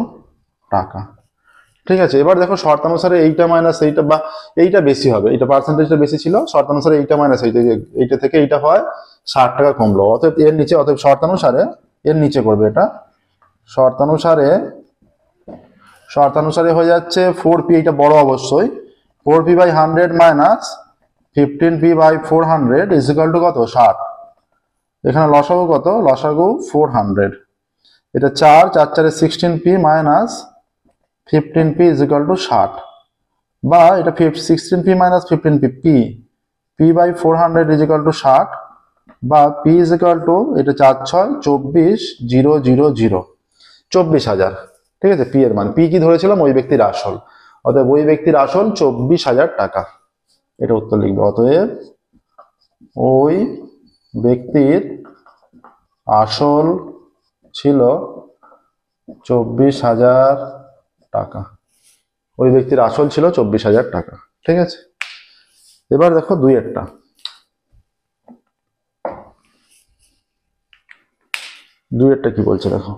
টাকা। ঠিক আছে, এবার দেখো শর্তানুসারে এইটা মাইনাস এইটা, বা এইটা বেশি হবে, এটা পার্সেন্টেজটা বেশি ছিল, শর্তানুসারে এইটা মাইনাস এইটা থেকে এইটা হয় 60 টাকা কমলো, অতএব এর নিচে, অতএব শর্তানুসারে এর নিচে করবে, এটা শর্তানুসারে হয়ে যাচ্ছে 4P, এটা বড় অবশ্যই, 4P/100 minus 15P/400 is equal to কত, 60। এখানে লসাগু কত, লসাগু 400, এটা 4 4 4 16P minus 15P is equal two 60, বা এটা 16P minus 15P, P/400 is equal two 60, বা P ইজ ইকুয়াল টু, এটা 4 6 24 0 0 0 24,000। ঠিক আছে, P এর মান, P কি ধরেছিলাম, ওই ব্যক্তির আসল, অতএব ওই ব্যক্তির আসল 24,000 টাকা, এটা উত্তর লিখবে। অতএব ওই ব্যক্তির আসল ছিল 24,000 টাকা, ওই ব্যক্তির আসল ছিল 24,000 টাকা। ঠিক আছে, এবার দেখো দুইয়েরটা। দুইয়েরটা কি বলছে দেখো,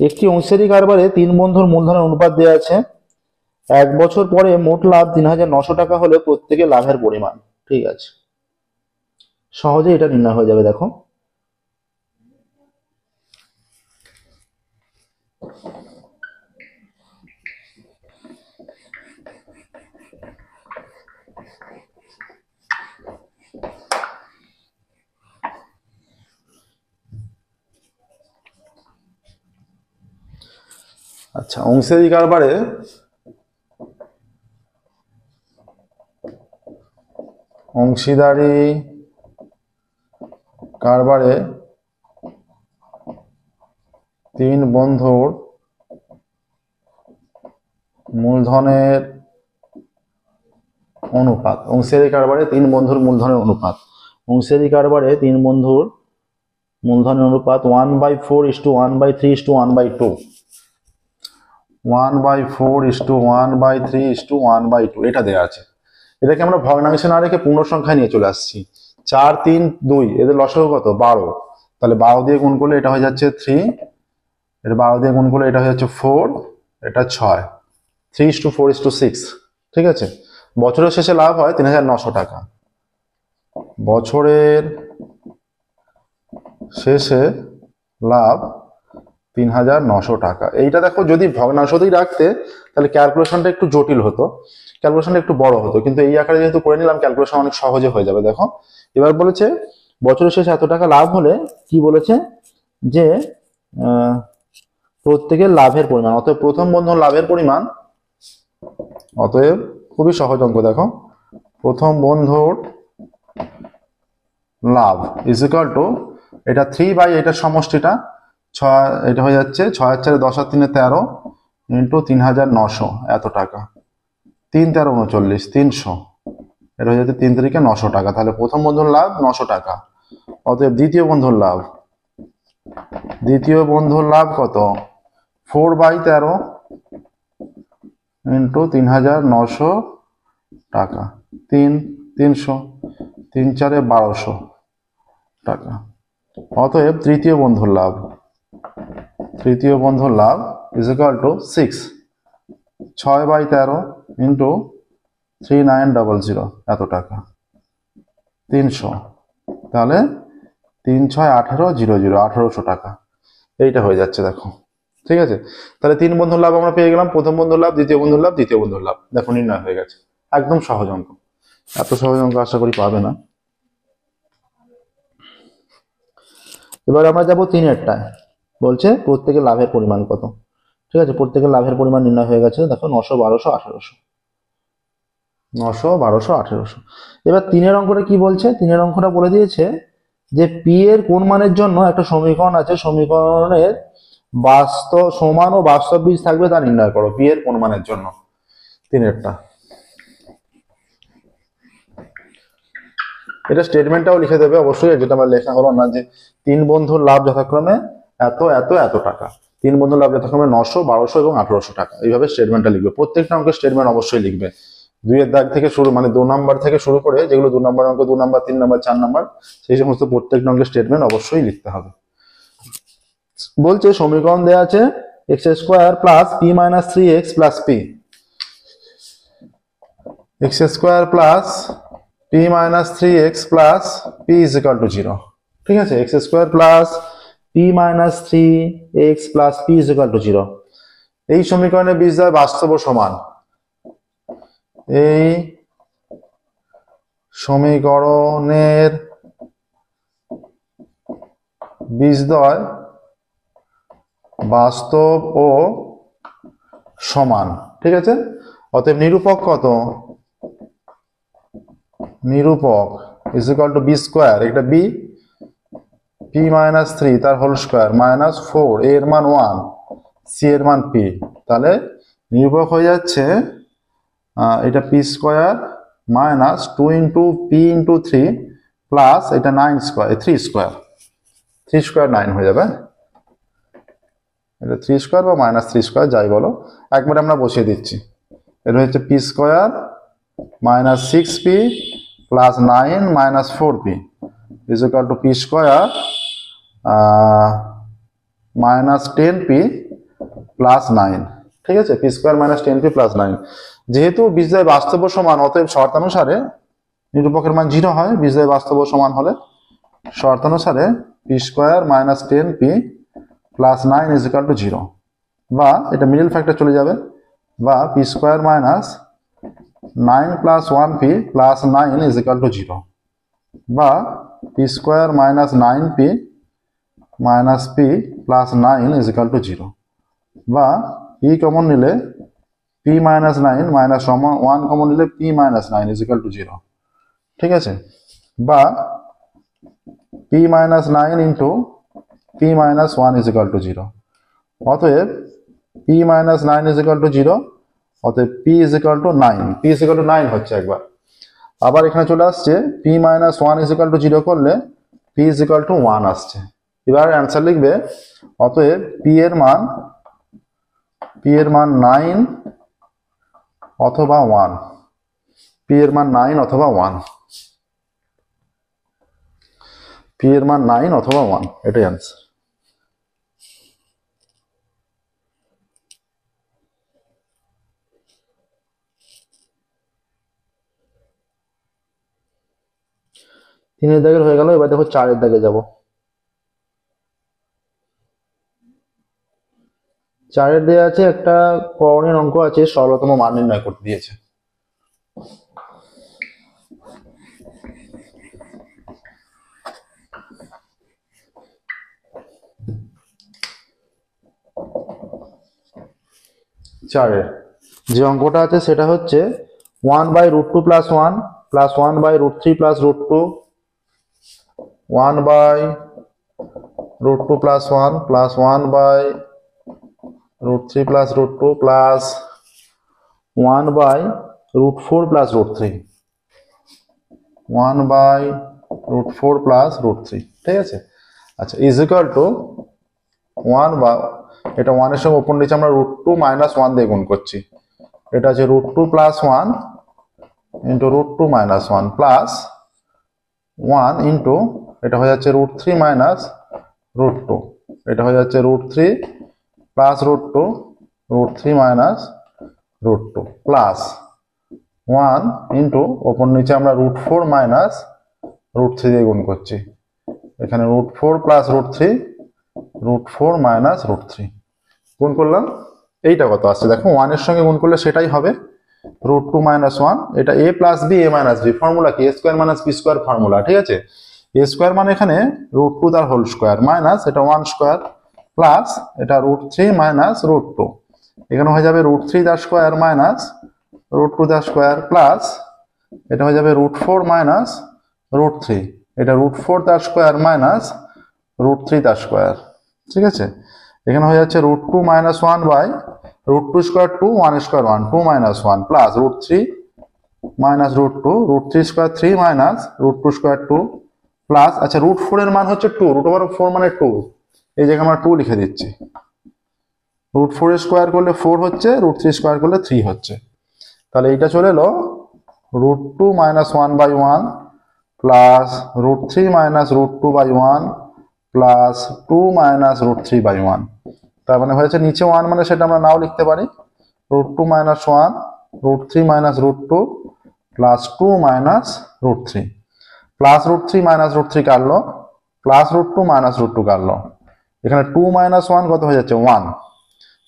একটি অংশীদারি কারবারে তিন বন্ধুর মূলধনের অনুপাত দেওয়া আছে। 1 বছর পরে মোট লাভ 3,900 টাকা হলে প্রত্যেকে লাভের পরিমাণ। ঠিক আছে, সহজে এটা নির্ণয় হয়ে যাবে। দেখো আচ্ছা, অংশীদারি কারবারে তিন বন্ধুর মূলধনের অনুপাত। অংশীদারি কারবারে তিন বন্ধুর মূলধনের অনুপাত। অংশীদারি কারবারে তিন বন্ধুর মূলধনের অনুপাত 1/4:1/3:1/2। 1/4:1/3:1/2 এটা দেওয়া আছে। এটাকে আমরা ভগ্নাংশে না রেখে পূর্ণ সংখ্যায় নিয়ে চলে আসছি। 4, 3, 2 এদের লসাগু কত? 12। তাহলে 12 দিয়ে গুণ করলে এটা হয়ে যাচ্ছে 3, এটা 12 দিয়ে গুণ করলে এটা হয়ে যাচ্ছে 4, এটা 6। 3:4:6। ঠিক আছে, বছরের শেষে লাভ হয় 3,900 টাকা। বছরের শেষে লাভ 3,900 টাকা। এইটা দেখো যদি ভগ্নাংশতেই রাখতে তাহলে ক্যালকুলেশনটা একটু জটিল হতো, ক্যালকুলেশনটা একটু বড় হতো, কিন্তু এই আকারে যেহেতু করে নিলাম ক্যালকুলেশন অনেক সহজে হয়ে যাবে। দেখো এবার বলেছে বছরের শেষে এত টাকা লাভ হলে কি বলেছে যে প্রত্যেকের লাভের পরিমাণ, অতএব প্রথম বন্ধন লাভের পরিমাণ, অতএব খুবই সহজ অঙ্ক। দেখো প্রথম বন্ধুর লাভ ইজ ইকুয়াল টু এটা 3 এটার সমষ্টিটা 6, এটা হয়ে যাচ্ছে 6 আর 4 10 আর 3 13 ইন্টু 3,900 এত টাকা। 3 13 39 300, এটা হয়ে যাচ্ছে 3 তারিখে 900 টাকা। তাহলে প্রথম বন্ধুর লাভ 900 টাকা। অতএব দ্বিতীয় বন্ধুর লাভ কত? 4/13 ইন্টু 3,900 টাকা। 300 3 4 1200 টাকা। অতএব তৃতীয় বন্ধুর love is equal two 6 6/13 into 3900 এত টাকা 300। তাহলে 3 6 18 00 1800 টাকা এইটা হয়ে যাচ্ছে। দেখো ঠিক আছে, তাহলে তিন বন্ধুর লাভ আমরা পেয়ে গেলাম, প্রথম বন্ধুর লাভ, দ্বিতীয় বন্ধুর লাভ, তৃতীয় বন্ধুর লাভ। দেখো নির্ণয় হয়ে গেছে, একদম সহজ অঙ্ক। এত সহজ অঙ্ক আশা করি পাবে না। এবার আমরা যাবো 3-এরটায়, বলছে প্রত্যেকের লাভের পরিমাণ কত। ঠিক আছে, প্রত্যেকের লাভের পরিমাণ নির্ণয় হয়ে গেছে। দেখো 900 1200 1800, 900 1200 1800। এবার 3-এর অঙ্কটা কি বলছে? 3-এর অঙ্কটা বলে দিয়েছে যে পি এর কোন মানের জন্য একটা সমীকরণ আছে, সমীকরণের সমান ও বাস্তব বীজ থাকবে তা নির্ণয় করো। পি এর কোন মানের জন্য 3-এরটা। এটা স্টেটমেন্টটাও লিখে দেবে অবশ্যই, যেটা আমার লেখা হলো না, যে তিন বন্ধুর লাভ যথাক্রমে এত এত এত টাকা। তিন বন্ধুর লাভ যথাক্রমে 900 1200 এবং 1800 টাকা। এইভাবে স্টেটমেন্টটা লিখবে। প্রত্যেকটা অঙ্কের স্টেটমেন্ট অবশ্যই লিখবে। 2-এর দাগ থেকে শুরু, মানে 2 নাম্বার থেকে শুরু করে যেগুলো 2 নাম্বার অঙ্ক, 2 নাম্বার 3 নাম্বার 4 নাম্বার, সেই সমস্ত প্রত্যেকটা অঙ্কের স্টেটমেন্ট অবশ্যই লিখতে হবে। বলছে সমীকরণ দেওয়া আছে x² plus p minus 3x plus p, x² plus p minus 3x plus p is equal to 0। ঠিক আছে, x² plus p minus 3x plus p is equal to 0। এই সমীকরণের বীজদ্বয় বাস্তব ও সমান। এই সমীকরণের বীজদ্বয় বাস্তব ও সমান। ঠিক আছে, অতএব নিরূপক কত? নিরূপক ইজ ইকুয়াল টু b², এটা b, p মাইনাস 3 তার হোল স্কয়ার মাইনাস 4, a এর মান 1, c এর মান p। তাহলে নিরূপক হয়ে যাচ্ছে এটা p² minus 2 into p into 3 plus এটা 9² 3² 9 হয়ে যাবে। এটা 3 স্কোয়ার বা -3 স্কোয়ার যাই বলো, একবারে আমরা বসিয়ে দিচ্ছি। এটা হচ্ছে P square -6p plus 9 -4p is equal two P square -10p plus 9। ঠিক আছে, পি স্কোয়ার -10p প্লাস 9। যেহেতু বীজদ্বয় বাস্তব সমান, অতএব শর্তানুসারে নিরূপকের মান 0 হয়। বীজদ্বয় বাস্তব সমান হলে শর্তানুসারে P square -10p plus 9 is equal to 0, বা এটা মিডল ফ্যাক্টর চলে যাবে, বা P square -9 plus 1p plus 9 is equal to 0, বা P square -9p minus P plus 9 is equal to 0, বা পি কমন নিলে p -9 মাইনাস 1 কমন নিলে p -9 is equal to 0। ঠিক আছে, বা p -9 into p -1 is equal to 0। অতএব p -9 is equal to 0, অতএব p is equal two 9। p is equal two 9 হচ্ছে একবার। আবার এখানে চলে আসছে p -1 ইজ ইকুয়াল টু 0 করলে p ইজ ইকুয়াল টু 1 আসছে। এবার অ্যান্সার লিখবে, অতএব p এর মান 9 অথবা 1, p এর মান 9 অথবা 1, p এর মান 9 অথবা 1, এটাই অ্যান্সার। তিনের দাগের হয়ে গেল, এবার দেখো 4-এর দাগে যাব। 4-এর দেওয়া আছে একটা করণীয় অঙ্ক আছে, সরলতম মান নির্ণয় করতে দিয়েছে। চারের যে অঙ্কটা আছে সেটা হচ্ছে 1/√2 + 1 plus 1/√3 plus √2, 1/√2 plus 1 plus 1/√3 plus √2 plus 1/√4 plus √3, 1/√4 plus √3। ঠিক আছে, আচ্ছা, ইজ ইকুয়াল টু 1 বা এটা 1 এর সঙ্গে উপর নিচে আমরা √2 - 1 দিয়ে গুণ করছি। এটা আছে √2 + 1 ইন্টু √2 - 1 প্লাস 1 ইন্টু এটা হয়ে যাচ্ছে √3 মাইনাস √2, এটা হয়ে যাচ্ছে √3 প্লাস √2, √3 মাইনাস √2 প্লাস 1 ইন্টু ওপর নিচে আমরা √4 মাইনাস √3 দিয়ে গুণ করছি। এখানে √4 প্লাস √3, √4 মাইনাস √3 গুণ করলাম। এইটা কত আসছে দেখো, 1 এর সঙ্গে গুণ করলে সেটাই হবে √2 - 1। এটা a plus b a minus b, formula কি a square minus b square formula. ঠিক আছে, a স্কোয়ার মানে এখানে √2 তার হোল স্কোয়ার মাইনাস এটা 1 স্কোয়ার প্লাস এটা √3 মাইনাস √2, এখানে হয়ে যাবে √3 তার স্কোয়ার মাইনাস √2 তার স্কোয়ার প্লাস এটা হয়ে যাবে √4 মাইনাস √3, এটা √4 তার স্কোয়ার মাইনাস √3 তার স্কোয়ার। ঠিক আছে, এখানে হয়ে যাচ্ছে √2 - 1 √2 square 2, 1 square 1, 2 - 1 plus √3 minus √2, √3 square 3 minus √2 square 2 plus, আচ্ছা √4 এর মান হচ্ছে 2, √4 মানে 2, এই জায়গায় আমরা 2 লিখে দিচ্ছি। √4 স্কোয়ার করলে 4 হচ্ছে, √3 স্কোয়ার করলে 3 হচ্ছে। তাহলে এইটা চলে এলো √2 - 1/1 প্লাস √3 মাইনাস √2/1 প্লাস 2 মাইনাস √3/1। তার মানে হয়েছে নিচে 1 মানে সেটা আমরা নাও লিখতে পারি, √2 - 1, √3 minus √2 plus 2 minus √3, plus √3 minus √3 কাটলো, প্লাস √2 মাইনাস √2 কাটলো, এখানে 2 - 1 কত হয়ে যাচ্ছে 1।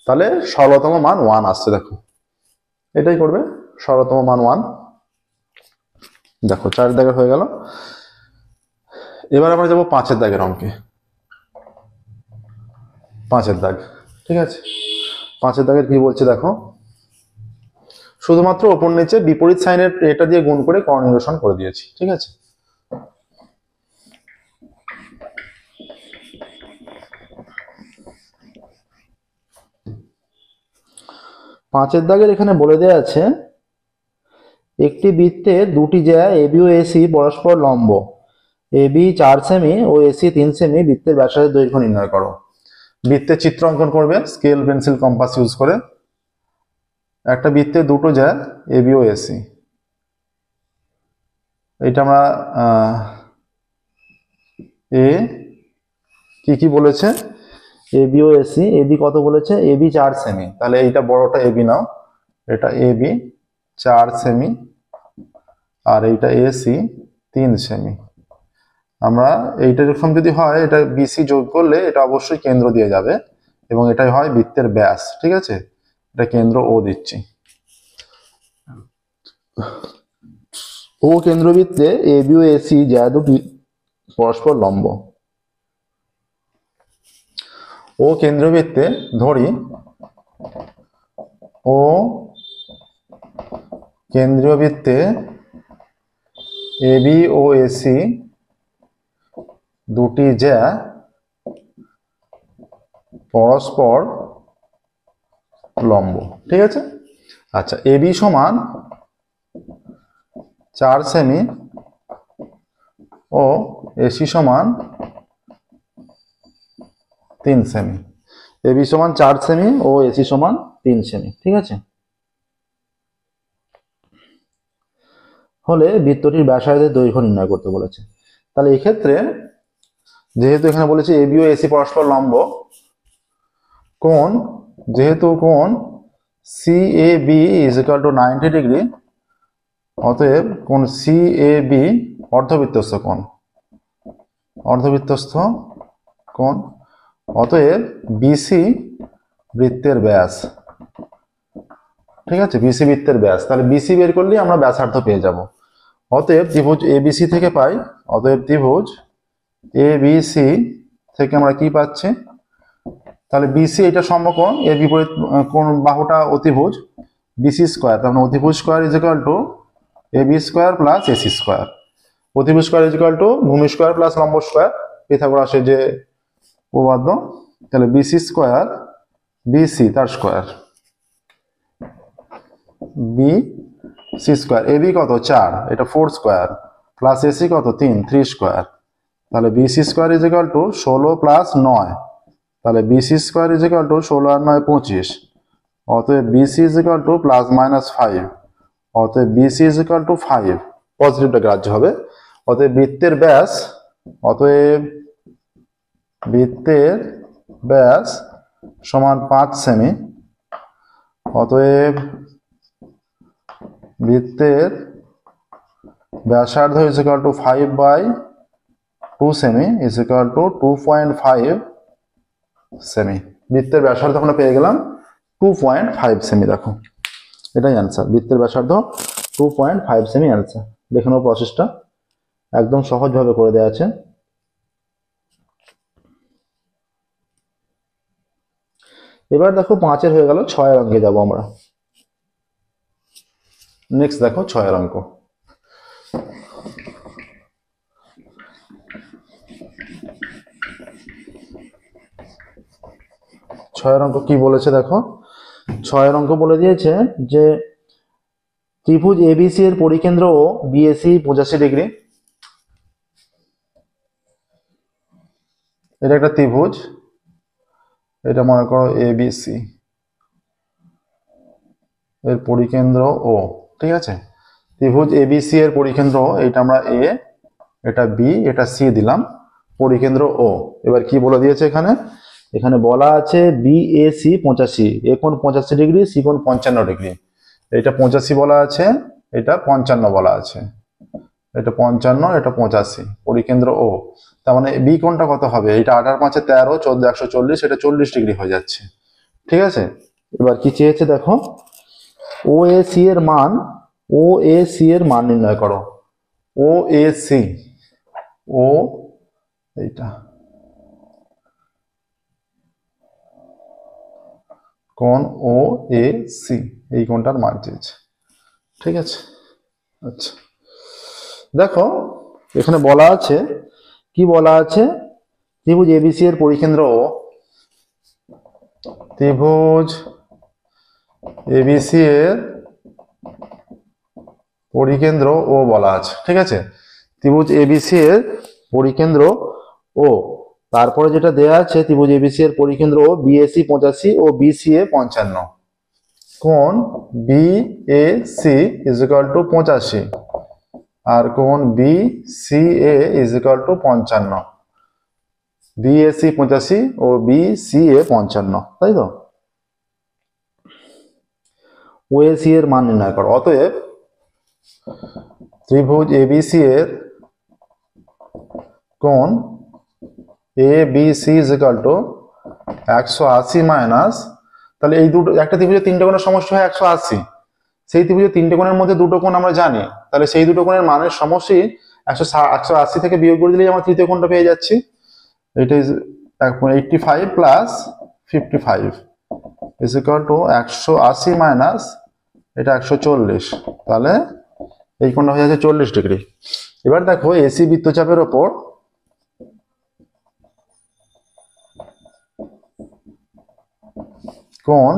তাহলে সরলতম মান 1 আসছে। দেখো এটাই করবে, সরলতম মান 1। দেখো 4 দাগের হয়ে গেল। এবার আমরা যাবো 5-এর দাগের অঙ্কে। 5-এর দাগ, ঠিক আছে, 5-এর দাগের কি বলছে দেখো, শুধুমাত্র ওপর নিচে বিপরীত সাইনের এটা দিয়ে গুণ করে কর্ণ নিরসন করে দিয়েছি। ঠিক আছে, পাঁচের দাগের এখানে বলে দেওয়া আছে, একটি বৃত্তে দুটি জ্যা এবি ও এসি পরস্পর লম্ব, এবি 4 সেমি ও এসি 3 সেমি বৃত্তের ব্যাসার্ধের দৈর্ঘ্য নির্ণয় করো। বৃত্তের চিত্র অঙ্কন করবে স্কেল পেন্সিল কম্পাস ইউজ করে। একটা বৃত্তে দুটো যায় এবি ও এসি, এটা আমরা এ কি বলেছে এবি ও এসি। এবি কত বলেছে? এবি 4 সেমি, তাহলে এইটা বড়টা এবি নাও, এটা এবি 4 সেমি আর এইটা এসি 3 সেমি। আমরা এইটা যখন যদি হয় এটা বিসি যোগ করলে এটা অবশ্যই কেন্দ্র দিয়ে যাবে এবং এটাই হয় বৃত্তের ব্যাস। ঠিক আছে, এটা কেন্দ্র ও দিচ্ছি। ও কেন্দ্রবৃত্তে এবি ও এসি যা দুটি পরস্পর লম্ব। ও কেন্দ্রবৃত্তে ধরি ও কেন্দ্রীয় বৃত্তে এবি ও এসি দুটি জ্যা পরস্পর লম্ব। ঠিক আছে, আচ্ছা এবি সমান 4 সেমি ও এসি সমান 3 সেমি। এবি সমান 4 সেমি ও এসি সমান 3 সেমি। ঠিক আছে, হলে বৃত্তটির ব্যাসার্ধের দৈর্ঘ্য নির্ণয় করতে বলেছে। তাহলে এই ক্ষেত্রে যেহেতু এখানে বলেছে এবি ও এসি পরস্পর লম্ব, কোণ যেহেতু কোণ CAB is equal two 90 degree, অতএব কোণ সিএবি অর্ধবৃত্তস্থ কোণ, অর্ধবৃত্তস্থ কোণ, অতএব বিসি বৃত্তের ব্যাস। ঠিক আছে, বিসি বৃত্তের ব্যাস, তাহলে বিসি বের করলেই আমরা ব্যাসার্ধ পেয়ে যাব। অতএব ত্রিভুজ এবিসি থেকে পাই, অতএব ত্রিভুজ এবিসি থেকে আমরা কি পাচ্ছি? তাহলে বিসি এটা সমকোণ, এর বিপরীত কোণ বাহুটা অতিভুজ বিসি স্কোয়ার, তার মানে অতিভুজ square is equal to AB square plus AC square. অতিভুজ স্কোয়ার ইজ ইকুয়াল টু ভূমি স্কোয়ার প্লাস লম্ব স্কোয়ার, পিথাগোরাসের যে উপপাদ্য। তাহলে বিসি স্কোয়ার বিসি তার square, B C square, AB কত 4, এটা 4 স্কোয়ার প্লাস এসি কত 3 স্কোয়ার। তাহলে BC square is equal to 16 plus 9, তাহলে BC square is equal to 16 আর 9 25, অতএব BC is equal to plus minus 5, অতএব বিসি ইজ ইকুয়াল টু 5, পজিটিভটা গ্রাহ্য হবে। অতএব বৃত্তের ব্যাস, অতএব বৃত্তের ব্যাস সমান 5 সেমি, অতএব বৃত্তের ব্যাসার্ধ is equal two 5/2 semi is equal two 2.5 semi. বৃত্তের ব্যাসার্ধ আমরা পেয়ে গেলাম 2.5 সেমি। দেখো এটাই অ্যান্সার, বৃত্তের ব্যাসার্ধ 2.5 সেমি অ্যান্সার। দেখে নাও প্রসেসটা একদম সহজভাবে করে দেওয়া আছে। এবার দেখো 5-এর হয়ে গেল, 6-এর অঙ্কে যাবো আমরা। নেক্সট দেখো 6-এর অঙ্ক। ছয়ের অঙ্ক কি বলেছে দেখো, 6-এর অঙ্ক বলে দিয়েছে যে ত্রিভুজ এবিসি এর পরিকেন্দ্র ও বিএসি 85 ডিগ্রি। এটা একটা ত্রিভুজ, এটা মনে করো এবিসি এর পরিকেন্দ্র ও। ঠিক আছে, ত্রিভুজ এবিসি এর পরিকেন্দ্র, এটা আমরা এ, এটা বি, এটা সি দিলাম, পরিকেন্দ্র ও। এবার কি বলে দিয়েছে এখানে? এখানে বলা আছে বিএসি 85, এ কোণ 85 ডিগ্রি, সি কোণ 55 ডিগ্রি। এটা 85 বলা আছে, এটা 55 বলা আছে, এটা 55, এটা 85, পরিকেন্দ্র ও। তার মানে বি কোণটা কত হবে? এটা 8 আর 5 13, 14 140, এটা 40 ডিগ্রি হয়ে যাচ্ছে। ঠিক আছে, এবার কি চেয়েছে দেখো, ও এ সি এর মান, ও এ সি এর মান নির্ণয় করো। ও এ সি, ও এইটা কোণ ও এ সি, এই কোণটার মান চেয়েছে। ঠিক আছে, আচ্ছা দেখো এখানে বলা আছে, কি বলা আছে? ত্রিভুজ এবিসি এর পরিকেন্দ্র ও, ত্রিভুজ এবিসি এর পরিকেন্দ্র ও বলা আছে। ঠিক আছে, ত্রিভুজ এবিসি এর পরিকেন্দ্র ও, তারপরে যেটা দেয়া আছে ত্রিভুজ এবিসি এর পরিকেন্দ্র বিএসি 85 ও বিসিএ 55, কোণ বিএসি ইজ ইকুয়াল টু 85 আর কোণ BCA is equal to 55, BAC 85 ও বিসিএ 55, তাই তো। ওএসি এর মান নির্ণয় করো। অতএব ত্রিভুজ এবিসি এর কোণ ABC is equal to 180 minus, তাহলে এই দুটো একটা ত্রিভুজের তিনটে কোণের সমষ্টি হয় 180, সেই ত্রিভুজের তিনটে কোণের মধ্যে দুটো কোণ আমরা জানি, তাহলে সেই দুটো কোণের মানের সমষ্টি 180 থেকে বিয়োগ করে দিলেই আমরা তৃতীয় কোণটা পেয়ে যাচ্ছি। এটা is 85 plus 55 is equal to 180 minus এটা 140, তাহলে এই কোণটা হয়ে যাচ্ছে 40 ডিগ্রি। এবার দেখো এসি বৃত্তচাপের ওপর কোণ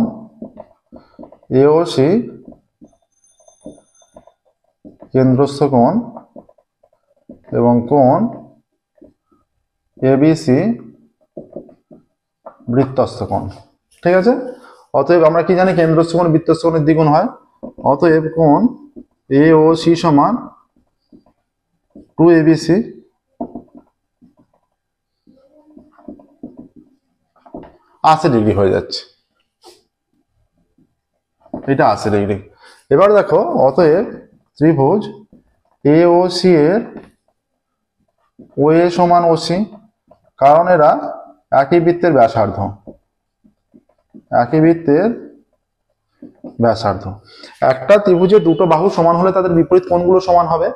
এওসি কেন্দ্রস্থ কোণ এবং কোণ এবিসি বৃত্তস্থ কোণ, ঠিক আছে। অতএব আমরা কি জানি কেন্দ্রস্থ কোণ বৃত্তস্থ কোণের দ্বিগুণ হয়। অতএব কোণ এওসি সমান 2ABC আশি ডিগ্রি হয়ে যাচ্ছে, এটা 80 ডিগ্রি। এবার দেখো অতএব ত্রিভুজ এওসি এর ওএ সমান ওসি, কারণ এরা একই বৃত্তের ব্যাসার্ধ, একই বৃত্তের ব্যাসার্ধ। একটা ত্রিভুজের দুটো বাহু সমান হলে তাদের বিপরীত কোণগুলো সমান হবে,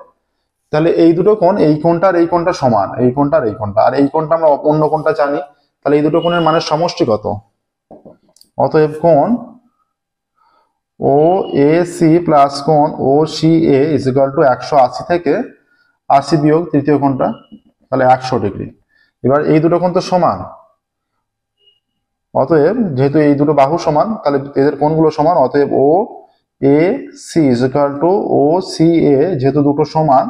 তাহলে এই দুটো কোণ, এই কোণটা আর এই কোণটা সমান, এই কোণটা আর এই কোণটা, আর এই কোণটা আমরা অন্য কোণটা জানি, তাহলে এই দুটো কোণের মানের সমষ্টি কত। অতএব কোণ ও এ সি প্লাস কোণ O C A is equal to 180 থেকে 80 বিয়োগ তৃতীয় কোণটা, তাহলে 100 ডিগ্রি। এবার এই দুটো কোণ তো সমান, অতএব যেহেতু এই দুটো বাহু সমান তাহলে এদের কোণগুলো সমান, অতএব O A C is equal to O C A, যেহেতু দুটো সমান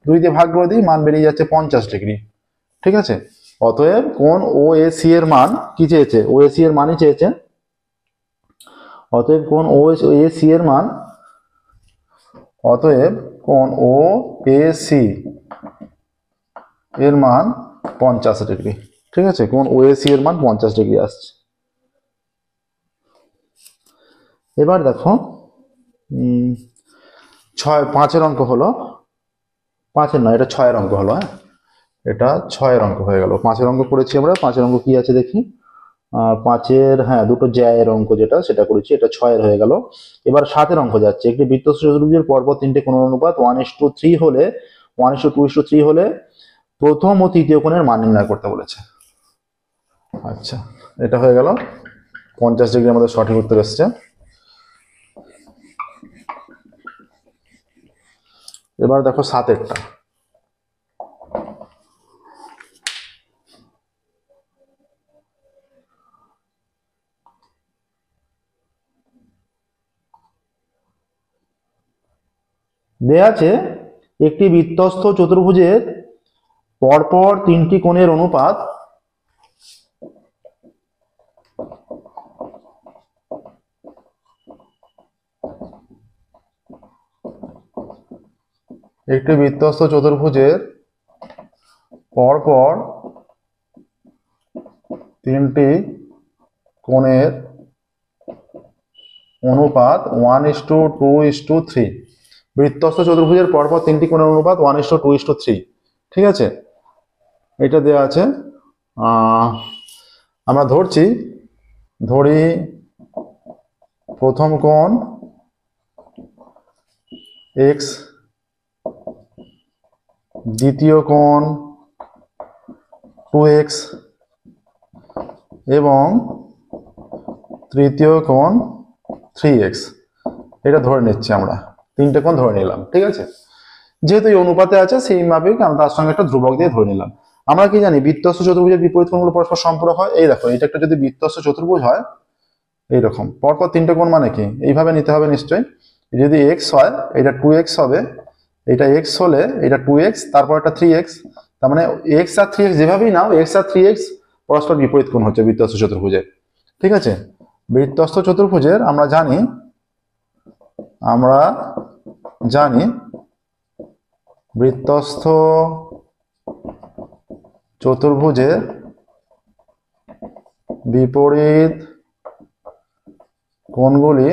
2 দিয়ে ভাগ করে দিই, মান বেরিয়ে যাচ্ছে 50 ডিগ্রি, ঠিক আছে। অতএব কোণ ও এ সি এর মান কি চেয়েছে, ও এ সি এর মানই চেয়েছে। অতএব কোণ ও এ সি এর মান, অতএব কোণ ও এ সি এর মান 50 ডিগ্রি, ঠিক আছে। কোণ ও এ সি এর মান 50 ডিগ্রি আসছে। এবার দেখো 5-এর অঙ্ক হলো, 5-এর নয় এটা 6-এর অঙ্ক হলো। হ্যাঁ, এটা 6-এর অঙ্ক হয়ে গেল। 5-এর অঙ্ক করেছি আমরা। 5-এর অঙ্ক কি আছে দেখি। 5-এর হ্যাঁ দুটো জ্যায়ের অঙ্ক যেটা সেটা করেছি, এটা 6-এর হয়ে গেল। এবার 7-এর অঙ্ক যাচ্ছে। একটি বৃত্তস্থ চতুর্ভুজের পরপর তিনটে কোণ অনুপাত 1:3 হলে 1:2:3 হলে প্রথম ও তৃতীয় কোণের মান নির্ণয় করতে বলেছে। আচ্ছা, এটা হয়ে গেল। 50 ডিগ্রি আমাদের সঠিক উত্তর এসছে। এবার দেখো 7-এরটা। দেয়া আছে একটি বৃত্তস্থ চতুর্ভুজের পরপর তিনটি কোণের অনুপাত একটি বৃত্তস্থ চতুর্ভুজের পরপর তিনটি কোণের অনুপাত 1:2:3। বৃত্তস্থ চতুর্ভুজের পরপর তিনটি কোণের অনুপাত 1:2:3, ঠিক আছে। এটা দেওয়া আছে। আমরা ধরি প্রথম কোণ x, দ্বিতীয় কোণ 2x এবং তৃতীয় কোণ 3x। এটা ধরে নিচ্ছি, আমরা তিনটে কোণ ধরে নিলাম, ঠিক আছে। যেহেতু এই অনুপাতে আছে সেই মাপেই আমরা তার সঙ্গে একটা ধ্রুবক দিয়ে ধরে নিলাম। আমরা কি জানি বৃত্তস্থ চতুর্ভুজের বিপরীত কোণগুলো পরস্পর সম্পূরক হয়। এই দেখো, এটা একটা যদি বৃত্তস্থ চতুর্ভুজ হয় এইরকম পরপর তিনটে কোণ মানে কি এইভাবে নিতে হবে নিশ্চয়ই। যদি x হয় এটা 2x হবে, এটা x হলে এটা 2x, তারপর এটা 3x, তার মানে এক্স আর থ্রি এক্স যেভাবেই নাও এক্স আর থ্রি এক্স পরস্পর বিপরীত কোণ হচ্ছে বৃত্তস্থ চতুর্ভুজের। ঠিক আছে, বৃত্তস্থ চতুর্ভুজের আমরা জানি বৃত্তস্থ চতুর্ভুজের বিপরীত কোণগুলি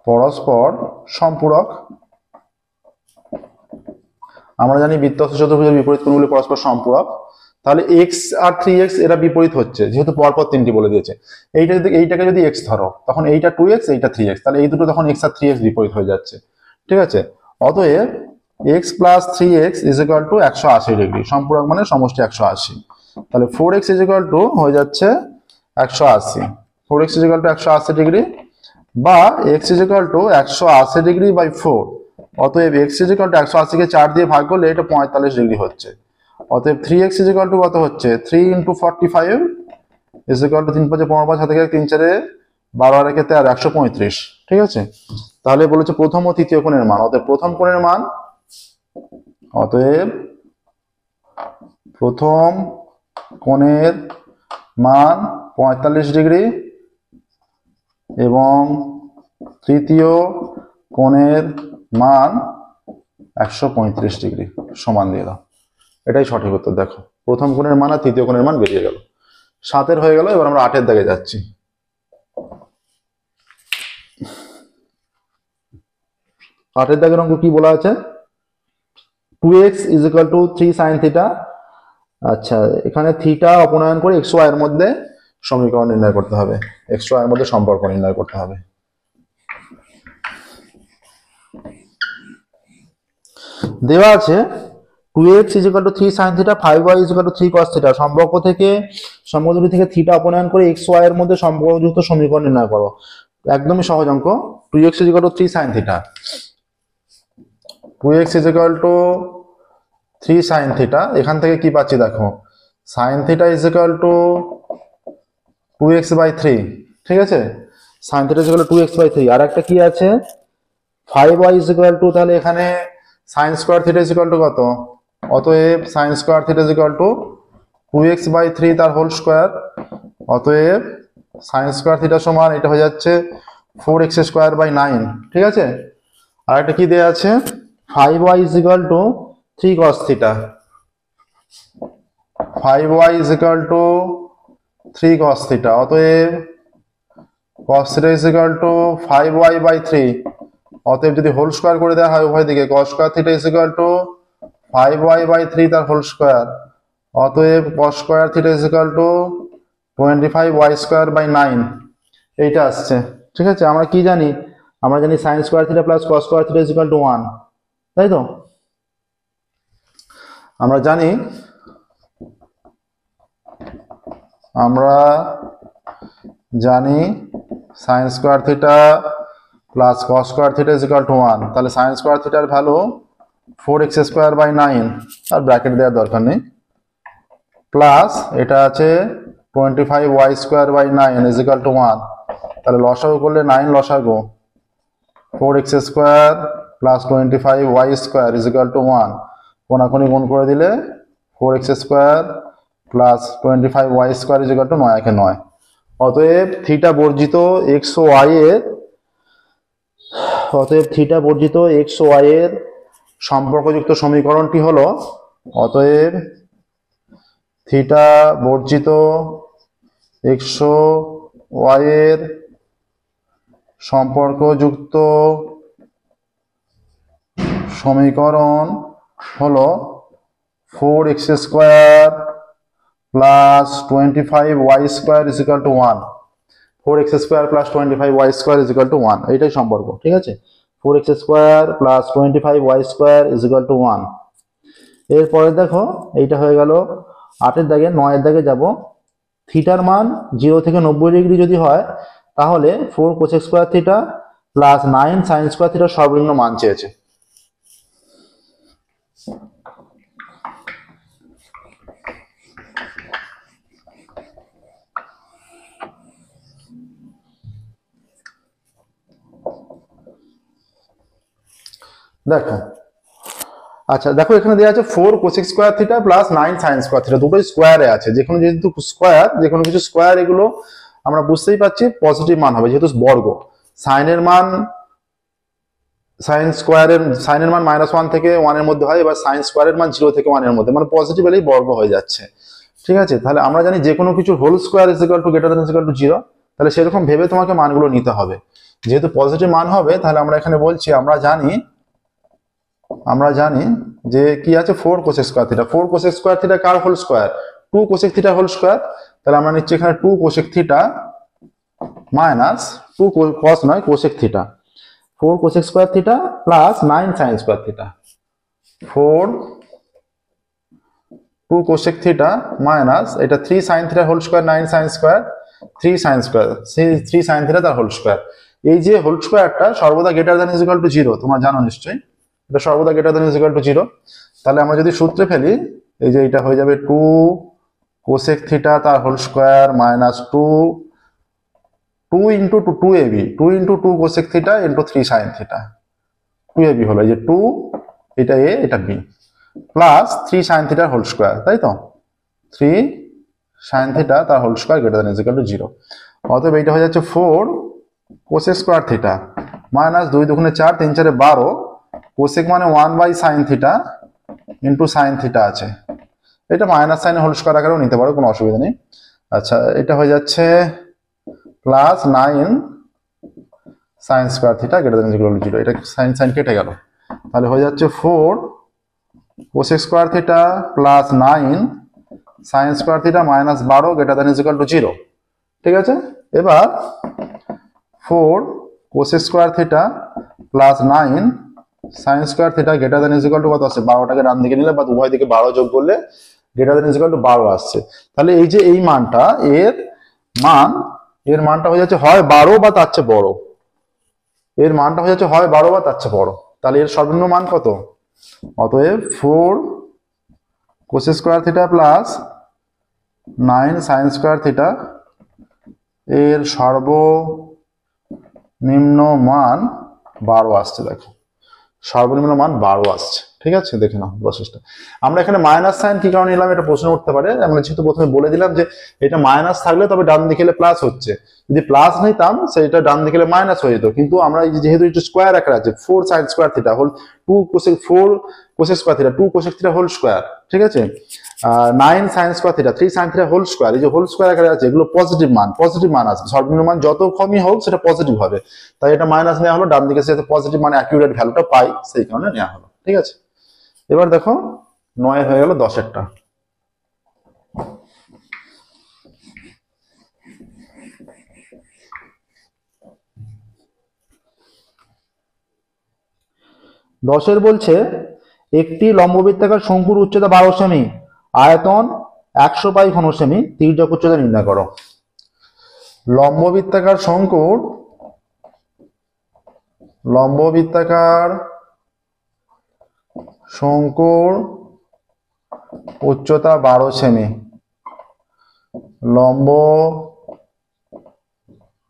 পরস্পর সম্পূরক। আমরা জানি বৃত্তস্থ চতুর্ভুজের বিপরীত কোণগুলি পরস্পর সম্পূরক। তাহলে এক্স আর থ্রি এক্স এরা বিপরীত হচ্ছে, যেহেতু পরপর তিনটি বলে দিয়েছে। এইটাকে যদি এক্স ধরো, তখন এইটা টু এক্স, এইটা থ্রি এক্স, তাহলে এই দুটো তখন এক্স আর থ্রি এক্স বিপরীত হয়ে যাচ্ছে। ঠিক আছে, অতএব x plus three x is equal to 180 degree, সম্পূরক মানে সমষ্টি 180। তাহলে 4x ইজ ইকুয়াল টু হয়ে যাচ্ছে 180, 4x is equal to 180 degree, বা x is equal to 180 degree by 4। অতএব x ইজ ইকুয়াল টু 180 কে 4 দিয়ে ভাগ করলে এটা 45 ডিগ্রি হচ্ছে। অতএব 3x ইজ ইকুয়াল টু কত হচ্ছে, 3 ইন্টু 45 ইজ ইকুয়াল টু 3 5 15 5 থেকে 3 4 12 আর 1 13, 135। ঠিক আছে, তাহলে বলেছে প্রথম ও তৃতীয় কোণের মান। অতএব প্রথম কোণের মান, অতএব প্রথম কোণের মান 45 ডিগ্রি এবং তৃতীয় কোণের মান 135 ডিগ্রি সমান দিয়ে দাও। এটাই সঠিক উত্তর। দেখো, প্রথম কোণের মান আর তৃতীয় কোণের মান বেরিয়ে গেল। 7 হয়ে গেল। এবার আমরা 8 দাগে যাচ্ছি। 8 দাগের অঙ্ক কি বলা আছে, 2x is equal to 3 sin theta. আচ্ছা, এখানে থিটা অপনয়ন করে এক্স ওয়াই এর মধ্যে সমীকরণ নির্ণয় করতে হবে, এক্স ওয়াই এর মধ্যে সম্পর্ক নির্ণয় করতে হবে। দেওয়া আছে 2x is equal to 3 sin theta, 5y is equal to 3 cos theta. সম্পর্ক থেকে থিটা অপনয়ন করে এক্স ওয়াই এর মধ্যে সম্পর্কযুক্ত সমীকরণ নির্ণয় করো। একদমই সহজ অঙ্ক। 2x is equal to 3 sin theta, 2x is equal to 3 sin theta. এখান থেকে কি পাচ্ছি দেখো, sin theta is equal to 2x by 3। ঠিক আছে, sin theta is equal to 2x by 3। আর একটা কি আছে, 5y ইজ ইকুয়াল টু, তাহলে এখানে sin square theta is equal to কত, অতএব sin square theta is equal to 2x by 3 তার হোল স্কয়ার। অতএব sin স্কয়ার থিটা সমান এটা হয়ে যাচ্ছে 4x স্কয়ার বাই 9। ঠিক আছে, আর একটা কি দেয়া আছে, 5y is equal to 3 cos theta, 5y is equal to 3 cos theta. অতএব cos theta is equal to 5y by 3। অতএব যদি হোল স্কয়ার করে দেওয়া হয় উভয় দিকে, cos square theta is equal to 5y by 3 তার হোল স্কয়ার। অতএব cos square theta is equal to 25y square by 9 এইটা আসছে। ঠিক আছে, আমরা কি জানি, আমরা জানি sin square theta plus cos square theta is equal to 1, তাই তো? আমরা জানি sin square theta plus cos square theta is equal to 1। তাহলে sin স্কয়ার থিটার ভ্যালু 4x স্কয়ার বাই 9, আর ব্র্যাকেট দেওয়ার দরকার নেই, প্লাস এটা আছে 25y square by 9 is equal to 1। তাহলে লসাগু করলে 9 লসাগু, 4x square plus 25y square is equal to 1। কোনাকুনি গুণ করে দিলে 4x square plus 25y square is equal two 9 একে 9। অতএব থিটা বর্জিত x ও y এর, অতএব থিটা বর্জিত x ও y এর সম্পর্কযুক্ত সমীকরণটি হলো, অতএব থিটা বর্জিত x ও y এর সম্পর্কযুক্ত সমীকরণ হলো 4x square plus 25y square is equal to 1। 4x square plus 25y square is equal to 1, এইটাই সম্পর্ক। ঠিক আছে, 4x square plus 25y square is equal to 1। এরপরে দেখো, এইটা হয়ে গেল 8 দাগে। 9 দাগে যাব। থিটার মান 0 থেকে 90 ডিগ্রি যদি হয়, তাহলে 4 cos square theta plus 9 sin square থিটার সর্বনিম্ন মান চেয়েছে। দেখো, আচ্ছা দেখো এখানে দেওয়া আছে 4 cosec square theta plus 9 sine square theta, দুটোই স্কোয়ারে আছে। যেকোনো যেহেতু স্কোয়ার, যেকোনো কিছু স্কোয়ার, এগুলো আমরা বুঝতেই পারছি পজিটিভ মান হবে যেহেতু বর্গ। সাইনের মান সাইনের মান -1 থেকে 1 এর মধ্যে হয়, এবার সাইন স্কোয়ারের মান 0 থেকে 1 এর মধ্যে, মানে পজিটিভ এলেই বর্গ হয়ে যাচ্ছে। ঠিক আছে, তাহলে আমরা জানি যে কোনো কিছুর whole square is equal to greater than is equal to 0। তাহলে সেরকম ভেবে তোমাকে মানগুলো নিতে হবে। যেহেতু পজিটিভ মান হবে, তাহলে আমরা এখানে বলছি আমরা জানি যে কি আছে 4 cosec square theta. 4 cosec square theta কার whole square? 2 cosec theta whole square. তাহলে আমরা নিচ্ছি এখানে 2 কোসেক থিটা মাইনাস 2 কস নয় cosec theta, 4 cosec square theta plus 9 sine square theta. 2 cosec theta minus এটা 3 sine theta whole square, 9 sine square, 3 sine square, 3 sine theta তার whole square. এই যে whole স্কোয়ারটা সর্বদা greater than is equal to 0, তোমরা জানো নিশ্চয়ই, এটা সর্বদা greater than is equal to 0। তাহলে আমরা যদি সূত্রে ফেলি, এই যে এটা হয়ে যাবে 2 কোসেক থিটা তার whole square minus 2 into 2ab, 2 into 2 cosec theta into 3 sine theta, 2ab হলো এই যে 2, এটা a এটা b, প্লাস 3 সাইন থিটার হোল স্কোয়ার, তাই তো 3 সাইন থিটা তার whole square greater than is equal to 0। অতএব এইটা হয়ে যাচ্ছে 4 কোসেক স্কোয়ার থিটা মাইনাস 2 দুগুণে 4, 3 4 12, কোসেক মানে 1 by sine theta into sine theta আছে, এটা মাইনাস সাইনের হোল স্কোয়ার আকারেও নিতে পারো, কোনো অসুবিধা নেই। আচ্ছা এটা হয়ে যাচ্ছে plus 9 sine square theta greater than is equal to 0, এটা সাইন কেটে গেল, তাহলে হয়ে যাচ্ছে 4 cosec square theta plus 9 sine square theta minus 12 greater than is equal to 0। ঠিক আছে, এবার 4 cosec square theta plus 9 sine square theta greater than is equal to কত আসছে? 12টাকে ডান দিকে নিলে বা উভয় দিকে 12 যোগ করলে greater than is equal two 12 আসছে। তাহলে এই যে এই মানটা, এর মানটা হয়ে যাচ্ছে হয় 12 বা তার চেয়ে বড়, এর মানটা হয়ে যাচ্ছে হয় 12 বা তার চেয়ে বড়। তাহলে এর সর্বনিম্ন মান কত? অতএব 4 cosec square theta plus 9 sine square theta এর সর্বনিম্ন মান 12 আসছে। দেখো সর্বনিম্ন মান 12 আসছে। ঠিক আছে, দেখে নাও প্রসেসটা। আমরা এখানে মাইনাস সাইন কি কারণে নিলাম, এটা প্রশ্ন উঠতে পারে। আমরা যেহেতু প্রথমে বলে দিলাম যে এটা মাইনাস থাকলে তবে ডান দিকে প্লাস হচ্ছে, যদি প্লাস নিতাম সেটা ডান দিকে মাইনাস হয়ে যেত। কিন্তু আমরা যেহেতু এটা স্কোয়ার আকারে আছে, 4 sine square theta whole 2 cosec 4 cosec square theta 2 cosec theta whole square, ঠিক আছে, 9 sine square theta 3 sine theta whole square, এই যে হোল স্কোয়ার আকারে আছে, এগুলো পজিটিভ মান আছে। সর্বনিম্ন মান যত কমই হোক সেটা পজিটিভ হবে, তাই এটা মাইনাস নেওয়া হলো, ডান দিকে সেটা পজিটিভ মানে অ্যাকিউরেট ভ্যালুটা পাই, সেই কারণে নেওয়া হলো। ঠিক আছে, এবার দেখো 9 হয়ে গেল 10এরটা। দশের বলছে একটি লম্ববৃত্তাকার শঙ্কুর উচ্চতা 12 সেমি, আয়তন 100 পাই ঘন সেমি, তির্যক উচ্চতা নির্ণয় করো। লম্ববৃত্তাকার শঙ্কুর উচ্চতা 12 সেমি, লম্ব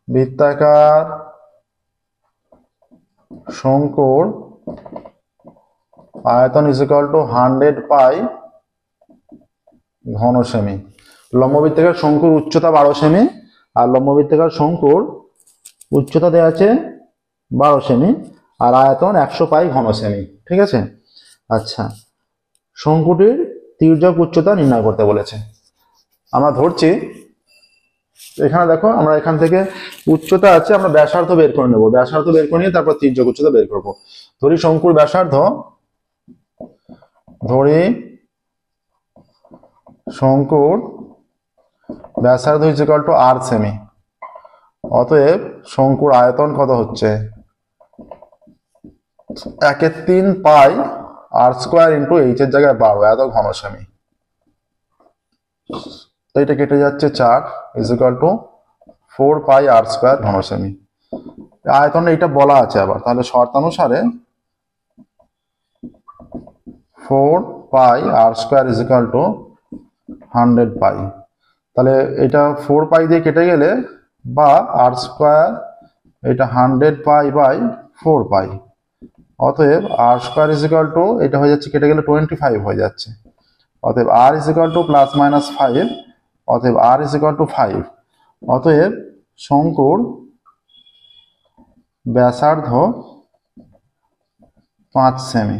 বৃত্তাকার শঙ্কুর আয়তন ইজ ইকুয়াল টু 100 পাই ঘন সেমি। লম্ববৃত্তাকার শঙ্কুর উচ্চতা 12 সেমি আর লম্ববৃত্তাকার শঙ্কুর উচ্চতা দেওয়া আছে 12 সেমি আর আয়তন 100 পাই ঘন সেমি। ঠিক আছে, আচ্ছা শঙ্কুটির তির্যক উচ্চতা নির্ণয় করতে বলেছে। আমরা ধরছি এখানে দেখো, আমরা এখান থেকে উচ্চতা আছে, আমরা ব্যাসার্ধ বের করে নেব, ব্যাসার্ধ বের করে নিয়ে তারপর তির্যক উচ্চতা বের করব। ধরি শঙ্কুর ব্যাসার্ধ, শঙ্কুর ব্যাসার্ধ is equal two r semi. অতএব শঙ্কুর আয়তন কত হচ্ছে? 1/3 পাই r স্কোয়ার ইন্টু h এর জায়গায় 12, এত ঘন সেমি। এইটা কেটে যাচ্ছে 4 is equal two 4 pi r square ঘন সেমি। আয়তন এটা বলা আছে আবার, তাহলে শর্তানুসারে 4 পাই r square is equal two 100 পাই। তাহলে এটা 4 পাই দিয়ে কেটে গেলে বা r স্কোয়ার, এটা 100 পাই বাই 4 পাই, অতএব R square is equal to, এটা হয়ে যাচ্ছে কেটে গেলে 25 হয়ে যাচ্ছে। অতএব R is equal to plus minus 5, অতএব আর ইজ ইকুয়াল টু 5। অতএব শঙ্কুর ব্যাসার্ধ 5 সেমি।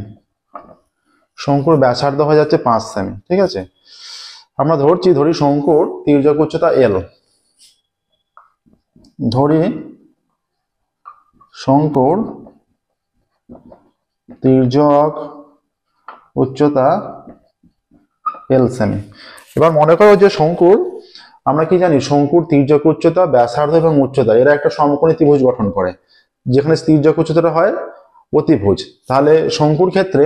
শঙ্কুর ব্যাসার্ধ হয়ে যাচ্ছে 5 সেমি। ঠিক আছে, আমরা ধরি শঙ্কুর তির্যক উচ্চতা এল। ধরি শঙ্কুর তির্যক উচ্চতা এল সেমি। এবার মনে করো যে শঙ্কুর, আমরা কি জানি, শঙ্কুর তির্যক উচ্চতা, ব্যাসার্ধ এবং উচ্চতা এরা একটা সমকোণী ত্রিভুজ গঠন করে, যেখানে তির্যক উচ্চতাটা হয় অতিভুজ। তাহলে শঙ্কুর ক্ষেত্রে,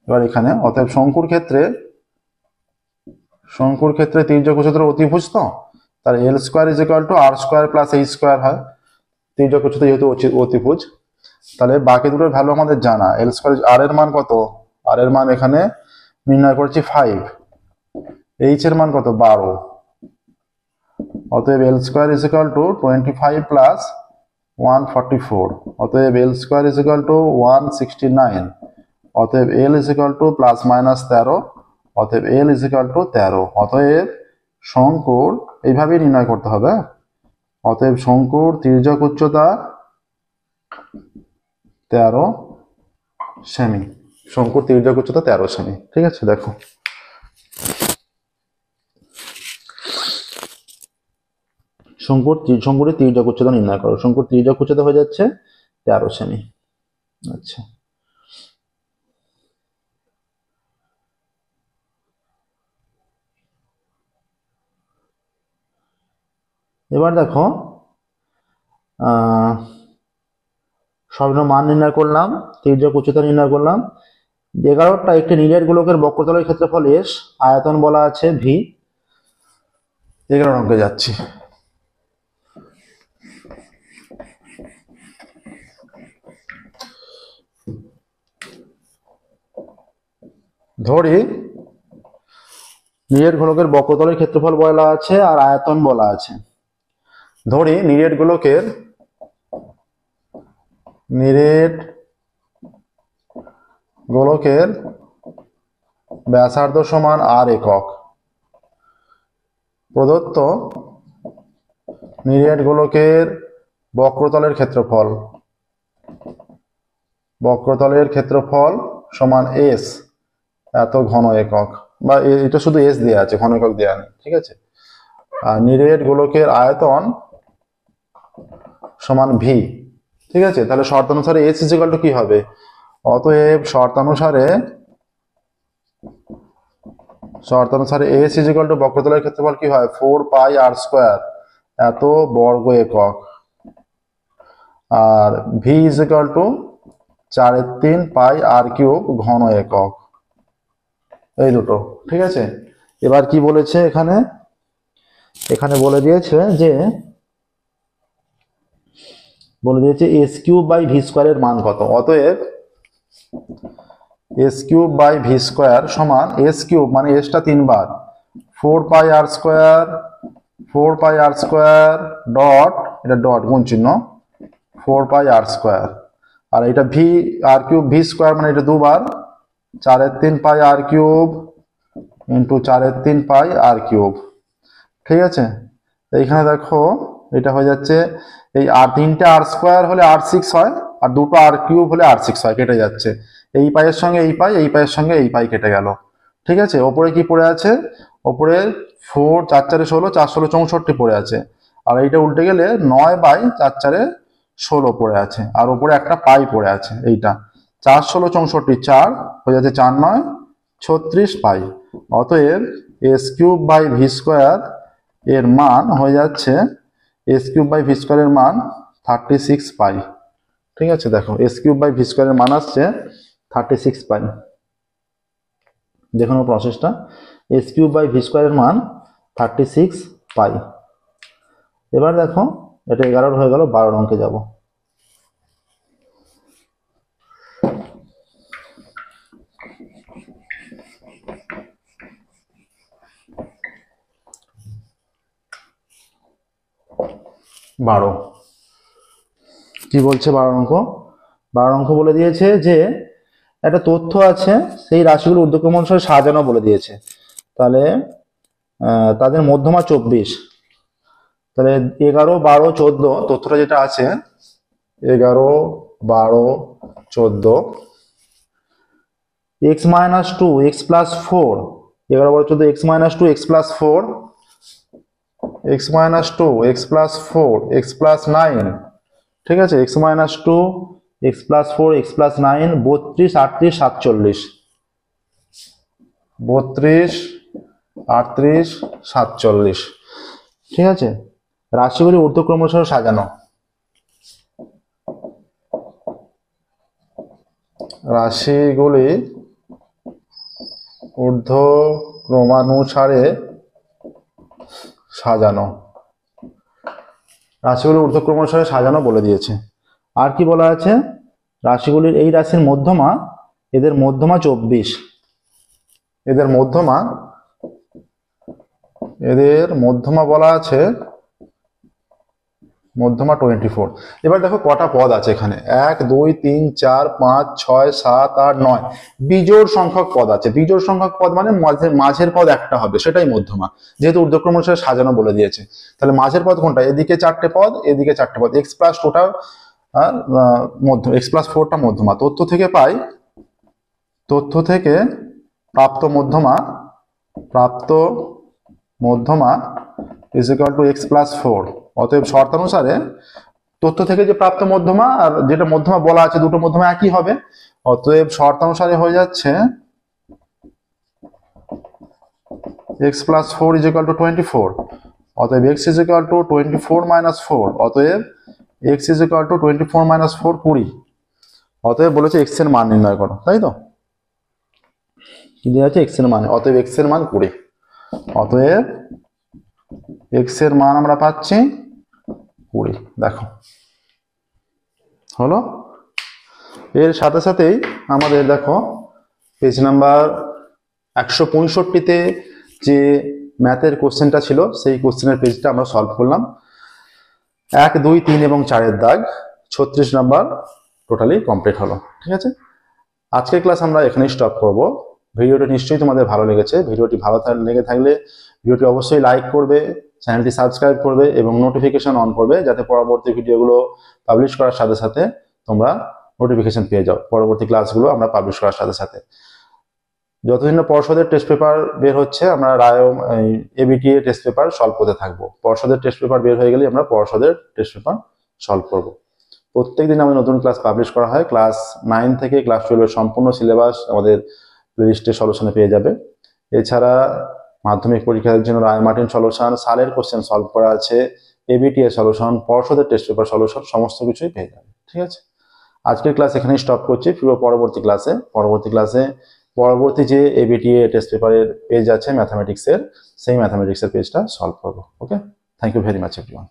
এবার এখানে, অতএব শঙ্কুর ক্ষেত্রে তির্যক উচ্চতার অতিভুজ, তো তাহলে L square is equal to R square plus H square হয়, তির্যক উচ্চতা যেহেতু অতিভুজ। তাহলে বাকি দুটোর ভ্যালু আমাদের জানা। এল স্কোয়ার, আর এর মান কত, আর এর মান এখানে নির্ণয় করছি 5, এইচ এর মান কত 12। অতএব L square is equal to 25 plus 144, অতএব L square is equal to 169। অতএব L is equal to plus minus 13, অতএব এল ইজ ইকুয়াল টু 13। অতএব শঙ্কুর এইভাবেই নির্ণয় করতে হবে। অতএব শঙ্কুর তির্যক উচ্চতা 13 সেমি। শঙ্কুর তির্যক উচ্চতা 13 সেমি। ঠিক আছে, দেখো শঙ্কুরের তির্যক উচ্চতা নির্ণয় করো। শঙ্কুর তির্যক উচ্চতা হয়ে যাচ্ছে 13 সেমি। আচ্ছা, এবার দেখো সর্বনিম্ন মান নির্ণয় করলাম, তির্যক উচ্চতা নির্ণয় করলাম। 11টা একটি নিরেট গোলকের বক্রতলের ক্ষেত্রফল এস, আয়তন বলা আছে ভি। 11 অঙ্কে যাচ্ছি। ধরি নিরেট গোলকের বক্রতলের ক্ষেত্রফল বলা আছে আর আয়তন বলা আছে। ধরি নিরেট গোলকের ব্যাসার্ধ সমান আর একক। প্রদত্ত নিরেট গোলকের বক্রতলের ক্ষেত্রফল সমান এস, এত ঘন একক, বা এটা শুধু এস দেওয়া আছে, ঘন একক দেওয়া নেই। ঠিক আছে, আর নিরেট গোলকের আয়তন সমান ভি। ঠিক আছে, তাহলে শর্তানুসারে এস ইজ ইকুয়াল টু কি হবে? অতএব শর্তানুসারে এস ইজ ইকুয়াল টু বক্রতলের ক্ষেত্রফল কি হয়? 4 পাই আর স্কোয়ার, এত বর্গ একক, আর V is equal to 4/3 pi R cube ঘন একক। এই দুটো। ঠিক আছে, এবার কি বলেছে এখানে বলে দিয়েছে এস কিউব বাই ভি স্কোয়ারের মান কত। অতএব S cube by V square সমান এস কিউব মানে এসটা 3 বার, 4 পাই আর স্কোয়ার ডট, এটা ডট গুণ চিহ্ন, 4 পাই আর স্কোয়ার, আর এটা V R cube V square মানে এটা 2 বার, 4/3 pi R cube into 4/3 pi R cube. ঠিক আছে, এইখানে দেখো এটা হয়ে যাচ্ছে, এই আর 3টে আর স্কোয়ার হলে আর6 হয়, আর 2টো আর কিউব হলে আর6 হয়, কেটে যাচ্ছে। এই পাইয়ের সঙ্গে এই পাই, এই পাইয়ের সঙ্গে এই পাই কেটে গেল। ঠিক আছে, ওপরে কি পড়ে আছে? ওপরে 4 4 4 16, 4 16 64 পড়ে আছে, আর এইটা উল্টে গেলে 9 বাই 4 4 16 পড়ে আছে, আর ওপরে একটা পাই পড়ে আছে। এইটা 4 16 64 4 হয়ে যাচ্ছে, 4 9 36 পাই। অতএব S cube by V square এর মান হয়ে যাচ্ছে, এস কিউব বাই ভি স্কোয়ারের মান 36 পাই। ঠিক আছে, দেখো এস কিউব বাই ভি স্কোয়ারের মান আসছে 36 পাই। দেখুন প্রসেসটা, এস কিউব বাই ভি স্কোয়ারের মান 36 পাই। এবার দেখো এটা 11 হয়ে গেল, 12 অঙ্কে যাব। কি বলছে 12 অঙ্ক? 12 অঙ্ক বলে দিয়েছে যে একটা তথ্য আছে, সেই রাশিগুলো ঊর্ধ্বক্রম অনুসারে সাজানো বলে দিয়েছে। তাহলে তাদের মধ্যমা 24। তাহলে 11, 12, 14 তথ্যটা যেটা আছে 11, 12, 14 x minus 2 x plus 4, 11, 12, 14 x minus 2 x plus 4 x minus 2 x plus 4 x plus 9, ঠিক আছে, x minus 2 x plus 4 x plus 9 32, 38, 47, 32, 38, 47, ঠিক আছে। রাশিগুলি ঊর্ধ্বক্রম অনুসারে সাজানো, রাশিগুলি ঊর্ধ্বক্রমানুসারে সাজানো, রাশিগুলি ঊর্ধ্বক্রম অনুসারে সাজানো বলে দিয়েছে। আর কি বলা আছে, রাশিগুলির এই রাশির মধ্যমা, এদের মধ্যমা 24, এদের মধ্যমা বলা আছে মধ্যমা 24। এবার দেখো কটা পদ আছে এখানে, 1 2 3 4 5 6 7 8 9, বিজোড় সংখ্যক পদ আছে। বিজোড় সংখ্যক পদ মানে মাঝের পদ একটা হবে, সেটাই মধ্যমা, যেহেতু ঊর্ধ্বক্রম অনুসারে সাজানো বলে দিয়েছে। তাহলে মাঝের পদ কোনটা, এদিকে 4টে পদ, এদিকে 4টে পদ, x প্লাস 2টা x প্লাস 4টা মধ্যমা। তথ্য থেকে পাই, তথ্য থেকে প্রাপ্ত মধ্যমা is equal to x plus 4। অতএব শর্তানুসারে তথ্য থেকে যে প্রাপ্ত মধ্যমা আর যেটা মধ্যমা বলা আছে, দুটো মধ্যমা একই হবে। অতএব শর্তানুসারে হয়ে যাচ্ছে x plus 4 is equal two 24। অতএব x is equal two 24 minus 4। অতএব x is equal two 24 minus 4 20। অতএব বলেছে x এর মান নির্ণয় করো, তাই তো, কি দেওয়া আছে x এর মান। অতএব x এর মান 20। অতএব x এর মান আমরা পাচ্ছি 20। দেখো হলো। এর সাথে সাথেই আমাদের দেখো পেজ নাম্বার 165-তে যে ম্যাথের কোশ্চেনটা ছিল, সেই কোশ্চেনের পেজটা আমরা সলভ করলাম। 1 2 3 এবং 4-এর দাগ 36 নাম্বার টোটালি কমপ্লিট হলো। ঠিক আছে, আজকের ক্লাস আমরা এখানেই স্টপ করব। ভিডিওটি নিশ্চয়ই তোমাদের ভালো লেগেছে। ভিডিওটি ভালো লেগে থাকলে ভিডিওটি অবশ্যই লাইক করবে, চ্যানেলটি সাবস্ক্রাইব করবে এবং নোটিফিকেশন অন করবে, যাতে পরবর্তী ভিডিওগুলো পাবলিশ করার সাথে সাথে তোমরা নোটিফিকেশন পেয়ে যাও। পরবর্তী ক্লাসগুলো আমরা পাবলিশ করার সাথে সাথে যতদিন না পর্ষদের টেস্ট পেপার বের হচ্ছে, আমরা এবিটিএ টেস্ট পেপার সলভ করতে থাকবো। পর্ষদের টেস্ট পেপার বের হয়ে গেলে আমরা পর্ষদের টেস্ট পেপার সলভ করব। প্রত্যেকদিন আমাদের নতুন ক্লাস পাবলিশ করা হয়। ক্লাস 9 থেকে ক্লাস 12-এর সম্পূর্ণ সিলেবাস আমাদের প্লেলিস্টে সলিউশনে পেয়ে যাবে। এছাড়া মাধ্যমিক পরীক্ষার জন্য রায়-মার্টিন সলিউশন, সালের কোশ্চেন সলভ করা আছে, এবিটিএ সলিউশন, পর্ষদের টেস্ট পেপার সলিউশন, সমস্ত কিছুই পেয়ে যাবে। ঠিক আছে, আজকের ক্লাস এখানেই স্টপ করছি। পরবর্তী ক্লাসে পরবর্তী যে এবিটিএ টেস্ট পেপারের পেজ আছে ম্যাথামেটিক্সের, সেই ম্যাথামেটিক্সের পেজটা সলভ করবো। Okay, thank you very much everyone.